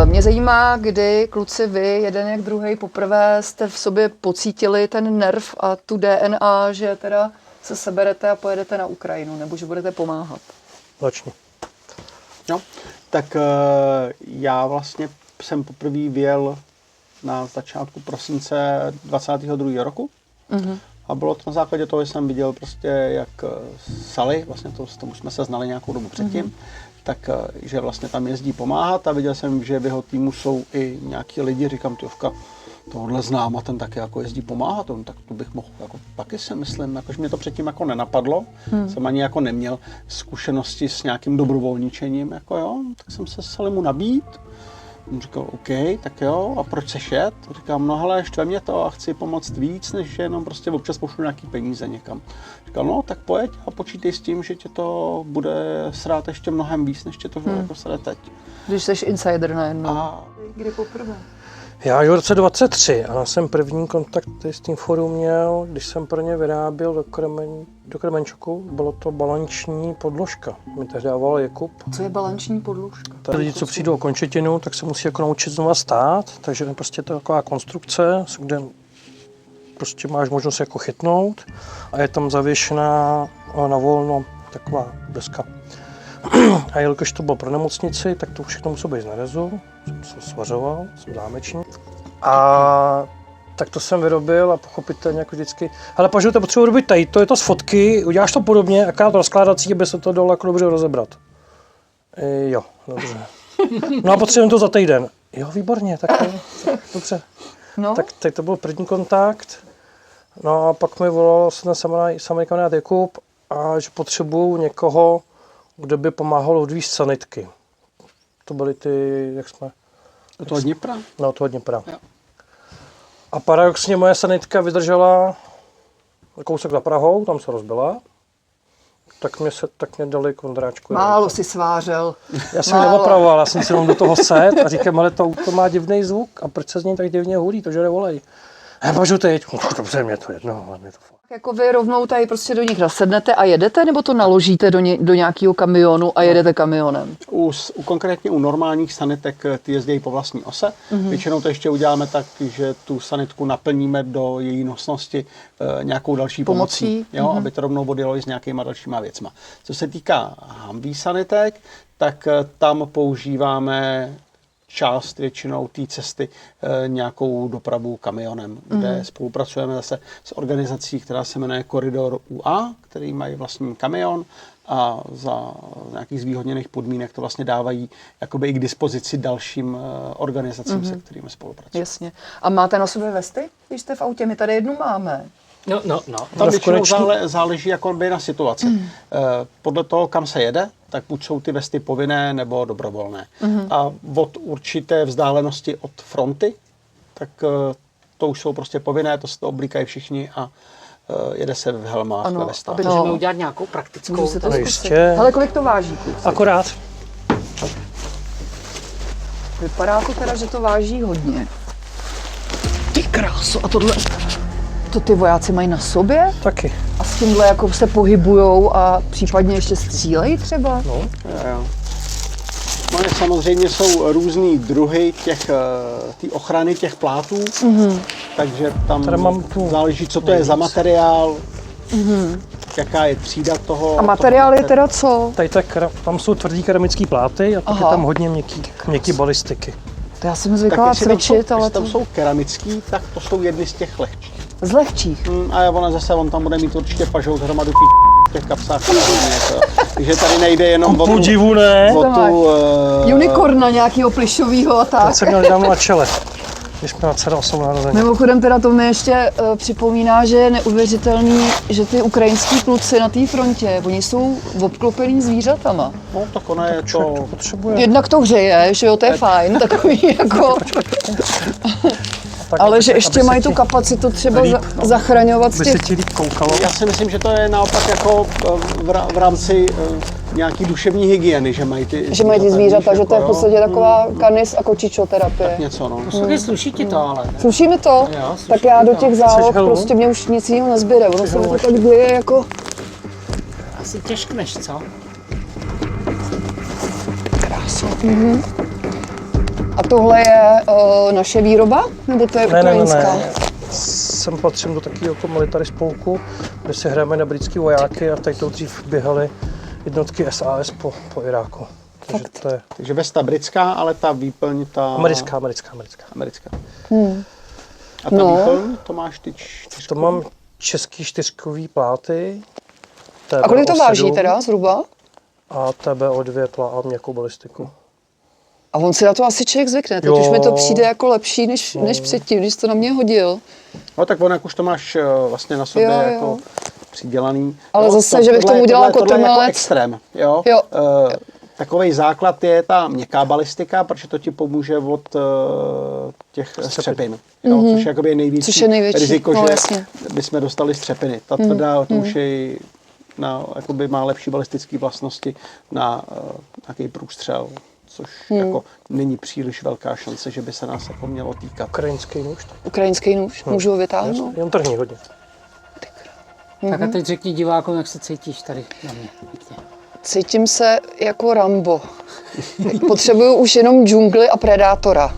Mě zajímá, kdy kluci vy, jeden jak druhý, poprvé jste v sobě pocítili ten nerv a tu DNA, že teda se seberete a pojedete na Ukrajinu, nebo že budete pomáhat. Začni. Jo, tak já vlastně jsem poprvé vyjel na začátku prosince 22. roku. A bylo to na základě toho, že jsem viděl prostě, jak Sally, vlastně tomu jsme se znali nějakou dobu předtím, tak že vlastně tam jezdí pomáhat a viděl jsem, že v jeho týmu jsou i nějaký lidi, říkám, Tyovka, tohle znám a ten taky jako jezdí pomáhat, tak to bych mohl, jako, taky si myslím, jakože mě to předtím jako nenapadlo, jsem ani jako neměl zkušenosti s nějakým dobrovolničením, jako jo, tak jsem se Sallymu nabít. On říkal, OK, tak jo, a proč seš jet? Říkám, no hele, štve mě to a chci pomoct víc, než jenom prostě občas pošlu nějaký peníze někam. Říkal, no tak pojď a počítej s tím, že tě to bude srát ještě mnohem víc, než tě to jako srát teď. Když jsi insider najednou. A Kdy poprvé? Já v roce 23 a já jsem první kontakt s tím forum měl, když jsem pro ně vyráběl do Kremenčuku, bylo to balanční podložka. Mi tehdy dával Jakub. Co je balanční podložka? Lidi, co přijdou o končetinu, tak se musí jako naučit znova stát, takže prostě to je taková konstrukce, kde prostě máš možnost jako chytnout a je tam zavěšená na volno taková deska. A jelikož to bylo pro nemocnici, tak to všechno muselo být z nerezu, jsem se svařoval, jsem zámečník. A tak to jsem vyrobil a pochopitelně jako vždycky. Ale pažu, to potřebuji robit tady, to je to z fotky, uděláš to podobně, akorát to rozkládací, aby se to dalo jako dobře rozebrat. Jo, dobře. No a potřebujeme to za týden. Jo, výborně, tak dobře. No. Tak to byl první kontakt. No a pak mi volal ten samý kamarád Jakub, a že potřebuju někoho, kdo by pomáhal odvízt sanitky. To byly ty, jak jsme... to od Dněpra? No, to od Dněpra. Jo. A paradoxně moje sanitka vydržela kousek za Prahou, tam se rozbila. Tak mě dali kondráčku. Málo si svářel. Já jsem neopravoval, já jsem si jenom do toho set a říkám, ale to má divný zvuk a proč se z něj tak divně hulí, to žere volej. Můžu teď, dobře, mě to jedno, ale mě to fakt. Jako vy rovnou tady prostě do nich nasednete a jedete, nebo to naložíte do nějakého kamionu a jedete kamionem? Konkrétně u normálních sanitek ty jezdí po vlastní ose. Většinou to ještě uděláme tak, že tu sanitku naplníme do její nosnosti nějakou další pomocí, jo, aby to rovnou odjelo i s nějakýma dalšíma věcma. Co se týká Humvee sanitek, tak tam používáme část většinou té cesty nějakou dopravu kamionem, kde spolupracujeme zase s organizací, která se jmenuje Koridor UA, který mají vlastní kamion a za nějakých zvýhodněných podmínek to vlastně dávají jakoby i k dispozici dalším organizacím, se kterými spolupracujeme. Jasně. A máte na sobě vesty, když jste v autě? My tady jednu máme. No. Tam většinou záleží jakoby na situaci. Podle toho, kam se jede, tak buď jsou ty vesty povinné nebo dobrovolné. A od určité vzdálenosti od fronty, tak to už jsou prostě povinné, to se to oblíkají všichni a jede se v helmách, ve vestách. Můžeme udělat nějakou praktickou. Ale kolik to váží, kluci? Akorát. Vypadá to teda, že to váží hodně. Ty kráso, a tohle... To ty vojáci mají na sobě? Taky. A s tímhle jako se pohybujou a případně ještě střílejí třeba? Jo. No, samozřejmě jsou různý druhy té ochrany těch plátů, takže tam záleží, co to je za materiál, jaká je třída toho. A materiál je teda co? Tam jsou tvrdý keramické pláty a pak je tam hodně měkký balistiky. To já jsem zvyklá cvičit, ale tam jsou keramický, tak to jsou jedny z těch lehčích. Z lehčích? A on tam bude mít určitě pažou hromadu v těch kapsách. Takže tady nejde jenom o tu unikorna nějakého plišovýho a tak. To jsem měl dávno na čele, když měla dcera 8 narození. Mimochodem teda to mi ještě připomíná, že je neuvěřitelný, že ty ukrajinský kluci na té frontě, oni jsou obklopený zvířatama. No tak ona je to... potřebuje. Jednak to hřeje, že jo, to je fajn, takový jako... Ale že ještě mají tu kapacitu třeba zachraňovat z těch... Já si myslím, že to je naopak jako v rámci nějaký duševní hygieny, že mají ty zvířata, že to je v podstatě taková kanis a kočičoterapie. Tak něco, no. Sluší ti to ale. Sluší mi to? Jo, tak já do těch záloh prostě mě už nic jiného nezbyde. Ono se mi to tak děje jako... Asi těžkneš, co? Krása. A tohle je naše výroba? Nebo to je ukrajinská? Ne. Sem patřím do takového jako military spolku, kde si hrajeme na britský vojáky a tady to dřív běhaly jednotky SAS po Iráku. Takže to je Takže vesta britská, ale ta výplň, ta... americká. A ta výplň, to máš ty To mám český 4kový pláty. A kolik to TBO7 váží teda zhruba? A TBO2 a měkkou balistiku. A on si na to asi člověk zvykne. Teď Jo. už mi to přijde jako lepší než předtím, když jsi to na mě hodil. No tak on, jak už to máš vlastně na sobě Jo. jako přidělaný. Ale No, zase, že bych tomu udělala tohle je jako kotrmelec. extrém, jo? Jo. Takový základ je ta měkká balistika, protože to ti pomůže od těch střepin. Jo? Což je jakoby největší, Což je největší, riziko, no, že jasně. bychom dostali střepiny. Ta tvrdá, to už je jakoby má lepší balistické vlastnosti na nějaký průstřel, což jako není příliš velká šance, že by se nás jako mělo týkat. Ukrajinský nůž. Ukrajinský nůž, můžu ho vytáhnout? Jen trhní hodně. Tak a teď řekni divákům, jak se cítíš tady na mě. Pěkně. Cítím se jako Rambo. Potřebuju už jenom džungli a predátora.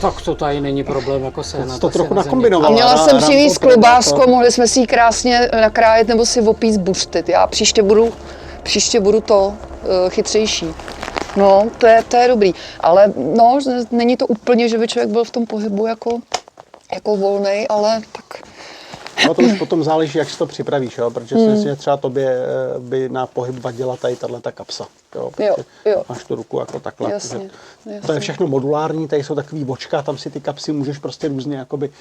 Tak to tady není problém, jako se na To trochu A nakombinovala. měla jsem přivést klobásku, mohli jsme si ji krásně nakrájet nebo si opít buštit. Já příště budu to chytřejší. No, to je dobrý. Ale no, není to úplně, že by člověk byl v tom pohybu jako volnej, ale tak. No to už potom záleží, jak si to připravíš, jo? Protože si myslím, že třeba tobě by na pohyb vadila tady tato kapsa. Jo? Jo. Máš tu ruku jako takhle. Jasně. To je všechno modulární, tady jsou takový vočka, tam si ty kapsy můžeš prostě různě jakoby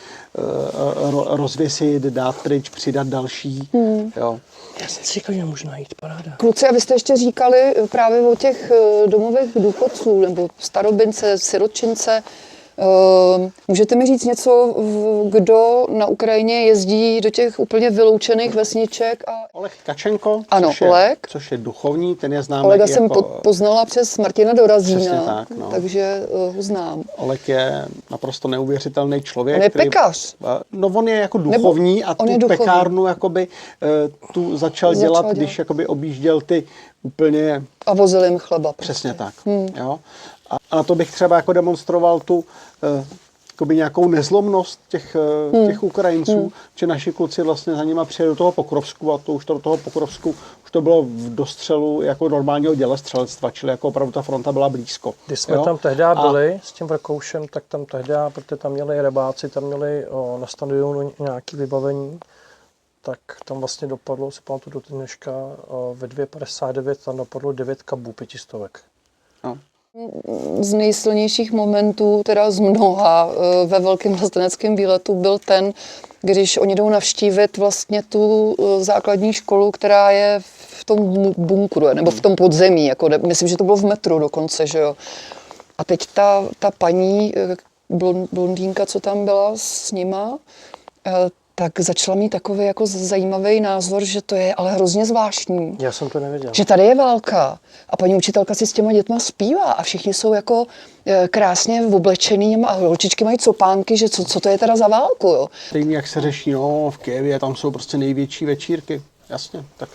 rozvěsit, dát pryč, přidat další. Jo. Já jsem si říkal, že můžu najít, paráda. Kluci, a vy jste ještě říkali právě o těch domových důchodců nebo starobince, sirotčince. Můžete mi říct něco, kdo na Ukrajině jezdí do těch úplně vyloučených vesniček? A Oleg Tkačenko, Ano, Oleg. což je duchovní, ten je známý Olega jako... jsem poznala přes Martina Dorazína, Přesně tak, no. takže ho znám. Oleg je naprosto neuvěřitelný člověk. On je pekař. No on je jako duchovní a on je tu duchovní. pekárnu jakoby, tu začal dělat, když jakoby objížděl ty úplně... A vozil jim chleba. Přesně tak. Jo? A na to bych třeba jako demonstroval tu jakoby nějakou nezlomnost těch Ukrajinců, že naši kluci vlastně za nima přijeli do toho Pokrovsku a to už to do toho Pokrovsku už to bylo v dostřelu jako normálního dělostřelectva, čili jako opravdu ta fronta byla blízko. Když jsme tam tehdy byli s tím Vrkoušem, tak tam tehdy, protože tam měli rybáci, tam měli na stadionu nějaké vybavení, tak tam vlastně dopadlo, si pamatuju do dneška, ve 2,59 tam dopadlo 9 kabů 500. No. Z nejsilnějších momentů, teda z mnoha ve velkém vlasteneckém výletu byl ten, když oni jdou navštívit vlastně tu základní školu, která je v tom bunkru, nebo v tom podzemí, jako, myslím, že to bylo v metru dokonce, že jo. A teď ta paní blondýnka, co tam byla s nima, tak začala mít takový jako zajímavý názor, že to je ale hrozně zvláštní. Já jsem to nevěděl. Že tady je válka a paní učitelka si s těma dětma zpívá a všichni jsou jako krásně oblečený a holčičky mají copánky, že co to je teda za válku, jo. Stejně jak se řeší, no v Kyjevě tam jsou prostě největší večírky, jasně, tak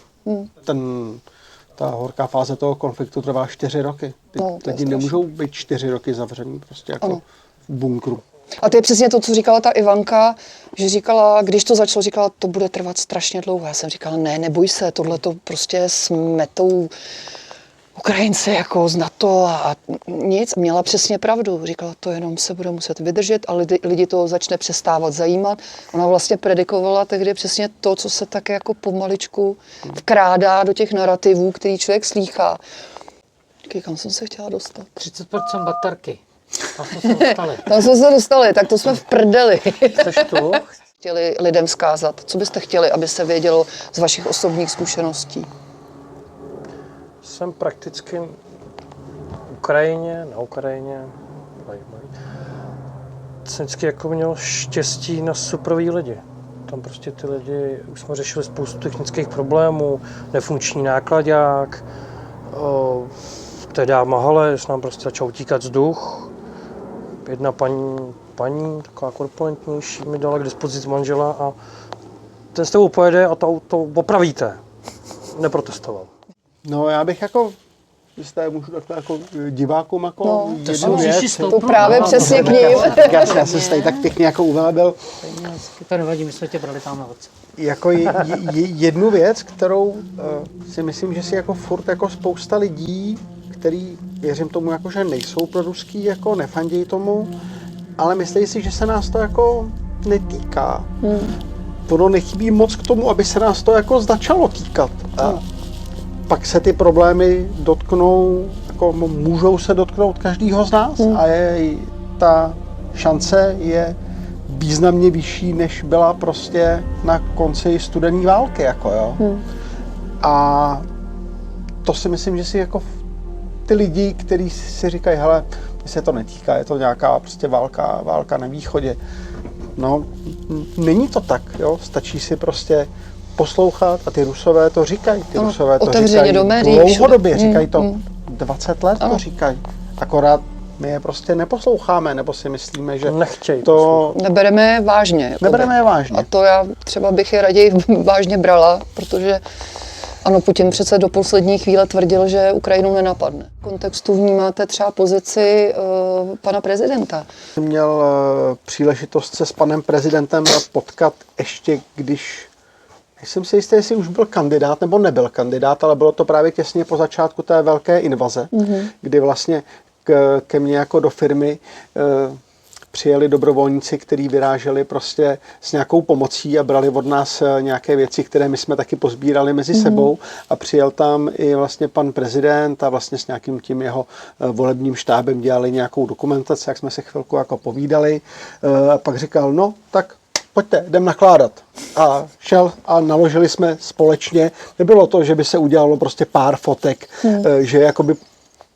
ta horká fáze toho konfliktu trvá 4 roky. Ty lidi nemůžou být 4 roky zavřený prostě jako v bunkru. A to je přesně to, co říkala ta Ivanka, že říkala, když to začalo, říkala, to bude trvat strašně dlouho. Já jsem říkala, ne, neboj se, tohle to prostě smetou Ukrajinci jako z NATO a nic. Měla přesně pravdu. Říkala, to jenom se bude muset vydržet a lidi to začne přestávat zajímat. Ona vlastně predikovala tehdy přesně to, co se tak jako pomaličku vkrádá do těch narrativů, který člověk slýchá. Kam jsem se chtěla dostat? 30% baterky. Tam jsme se dostali, tak to jsme v prdeli. Chceš tu? Chtěli lidem vzkázat? Co byste chtěli, aby se vědělo z vašich osobních zkušeností? Jsem prakticky na Ukrajině. Jsem vždycky jako měl štěstí na superový lidi. Tam prostě ty lidi, už jsme řešili spoustu technických problémů, nefunkční nákladák, tehdy mahale, že nám prostě začal utíkat vzduch. Jedna paní, taková korpulentnější, mi dala k dispozici manžela a ten s tebou pojede a to auto opravíte. Neprotestoval. No já bych jako Jestli tady můžu takhle jako divákům jako No, jednu věc. To právě přesně k ním. Já jsem se tady tak pěkně jako uvábil. To nevadí, my jsme tě brali tam na oce. Jako jednu věc, kterou si myslím, že si jako furt jako spousta lidí, který věřím tomu, jako, že nejsou pro ruský, jako nefandějí tomu, ale myslí si, že se nás to jako netýká. Ono nechybí moc k tomu, aby se nás to jako začalo týkat. A pak se ty problémy dotknou, jako můžou se dotknout každýho z nás a ta šance je významně vyšší, než byla prostě na konci studené války. Jako, jo. A to si myslím, že si jako ty lidi, kteří si říkají, hele, mě se to netýká, je to nějaká prostě válka na východě. No, není to tak, jo, stačí si prostě poslouchat a ty Rusové to říkají. Ty Rusové to říkají do médií, dlouhodobě, říkají to 20 let, to říkají. Akorát my je prostě neposloucháme, nebo si myslíme, že Nechtějí to... Nebereme je vážně. Jakoby. Nebereme je vážně. A to já třeba bych je raději vážně brala, protože ano, Putin přece do poslední chvíle tvrdil, že Ukrajinu nenapadne. V kontextu vnímáte třeba pozici pana prezidenta? Jsem měl příležitost se s panem prezidentem potkat ještě, když nejsem si jistý, jestli už byl kandidát nebo nebyl kandidát, ale bylo to právě těsně po začátku té velké invaze, kdy vlastně ke mně jako do firmy přijeli dobrovolníci, kteří vyráželi prostě s nějakou pomocí a brali od nás nějaké věci, které my jsme taky pozbírali mezi sebou a přijel tam i vlastně pan prezident a vlastně s nějakým tím jeho volebním štábem dělali nějakou dokumentaci, jak jsme se chvilku jako povídali a pak říkal, no tak pojďte, jdem nakládat. A šel a naložili jsme společně. Nebylo to, že by se udělalo prostě pár fotek, že jakoby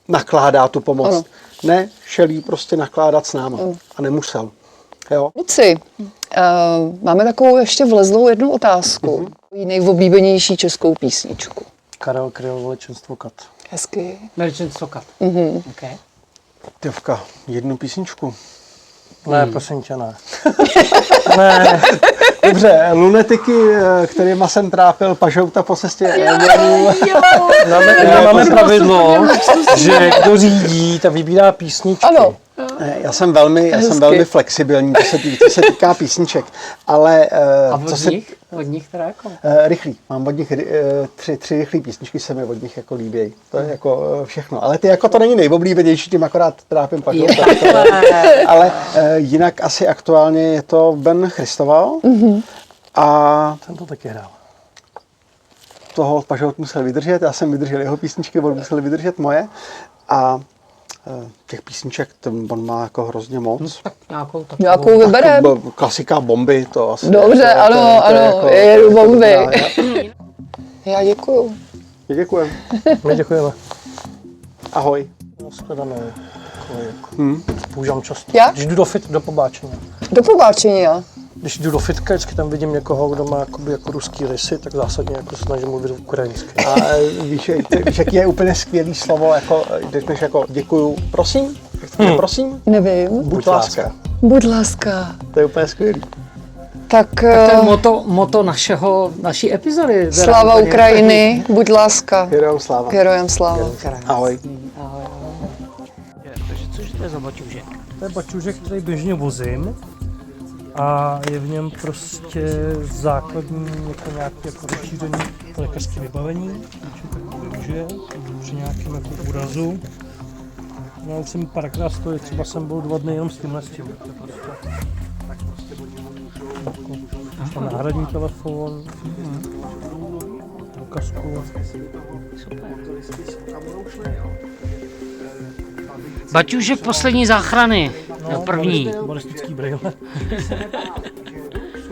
nakládá tu pomoc. Ano. Ne, šel jí prostě nakládat s náma. A nemusel. Jo? Luci, máme takovou ještě vlezlou jednu otázku. Nejoblíbenější českou písničku. Karel Kryl, Veličenstvo kat. Hezky. Veličenstvo kat. Okay. Tyvka, jednu písničku. Ne, prosím tě, ne. Ne. Dobře, lunetiky, kterýma jsem trápil pažouta po cestě. Máme pravidlo, že kdo řídí, tak vybírá písničky. Ano. Já jsem velmi flexibilní, co se týká písniček, ale a od nich teda jako? Rychlý. Mám od nich tři rychlé písničky, se mi od nich jako líbějí. To je jako všechno. Ale ty jako to není nejoblíbenější, tím akorát trápím pažouta. Ale jinak asi aktuálně je to Ben Christoval. A ten to taky hrál. Toho pažout musel vydržet, já jsem vydržel jeho písničky, on musel vydržet moje. A těch písniček on má jako hrozně moc. Tak nějakou vybereme. Klasika Bomby, to asi. Dobře, jako, ano, jako, jedu Bomby. Já děkuju. Děkujeme. My děkujeme. Ahoj. Shledanou. Používám často. Já? Když jdu do pobáčení. Do pobáčení, já. Když jdu do fitka, vždycky tam vidím někoho, kdo má jako ruský rysy, tak zásadně jako snažím mluvit ukrajinsky. A víš, jaký je úplně skvělý slovo, jako, řekneš jako děkuju, prosím? Prosím? Nevím. Buď láska. Buď láska. To je úplně skvělý. Tak to je moto naší epizody. Sláva Ukrajiny, buď láska. Herojem sláva. Herojem sláva. Ahoj. Takže což to je za baťužek? To je baťužek, který běžně vozím. A je v něm prostě základní jako nějaké jako rozšířené lékařské vybavení, že využije při nějakém jako úrazu. No, už jsem párkrát stojí, třeba jsem byl 2 dny jenom s tím. Tak prostě jako náhradní telefon, ukazku. Baťužek poslední záchrany. No, první. Balistický brejle.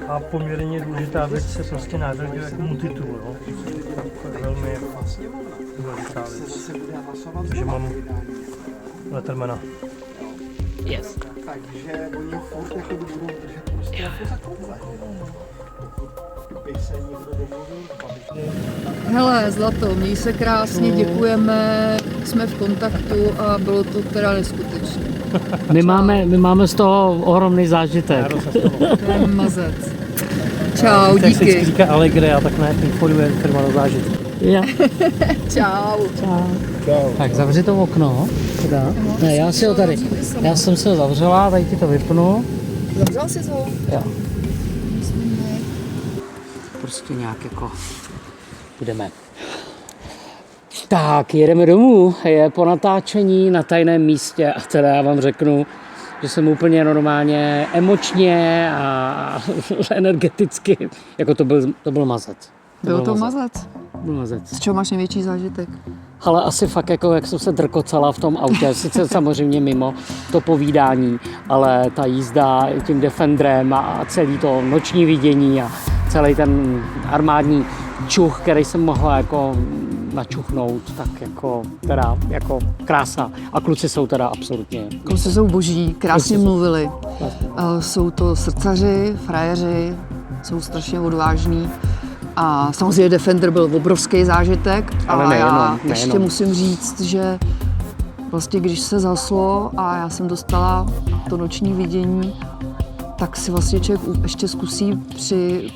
A poměrně důležitá věc se prostě nářadil jako multitool, jo. To je velmi důležitá věc. Takže mám Lettermana. Yes. Takže oni furt jako budou držet prostě jako takové. Hele, zlato, měj se krásně, děkujeme, jsme v kontaktu a bylo to teda neskutečné. My máme z toho ohromný zážitek. To je mazec. Čau, díky. Jak se říká Allegre, a tak ne, informuje firma na zážitky. Já. Čau. Tak zavři to okno. Teda. Ne, já si ho tady. Já jsem si ho zavřela, tady ti to vypnu. Zavřel jsi ho? Jo. Prostě nějak jako budeme. Tak, jedeme domů. Je po natáčení na tajném místě a teda já vám řeknu, že jsem úplně normálně emočně a energeticky, jako to byl mazec. Byl to mazec. Byl mazec. Z čeho máš největší zážitek? Ale asi fakt jako, jak jsem se drkocala v tom autě, sice samozřejmě mimo to povídání, ale ta jízda tím Defenderem a celý to noční vidění a celý ten armádní čuch, který jsem mohla jako načuchnout, tak jako, teda, jako krása. A kluci jsou teda absolutně... Kluci jsou boží, krásně mluvili. Jsou to srdcaři, frajeři, jsou strašně odvážní. A samozřejmě Defender byl obrovský zážitek, ale já ještě musím říct, že vlastně když se zaslo a já jsem dostala to noční vidění, tak si vlastně člověk ještě zkusí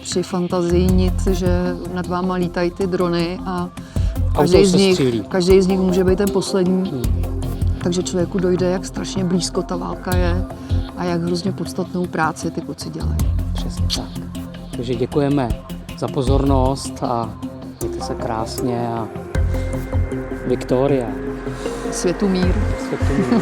při fantazijnit, že nad váma lítají ty drony a každý z nich může být ten poslední. Takže člověku dojde, jak strašně blízko ta válka je a jak hrozně podstatnou práci ty kluci dělají. Přesně tak. Takže děkujeme za pozornost a mějte se krásně a Viktoria. Světu mír. Světu mír.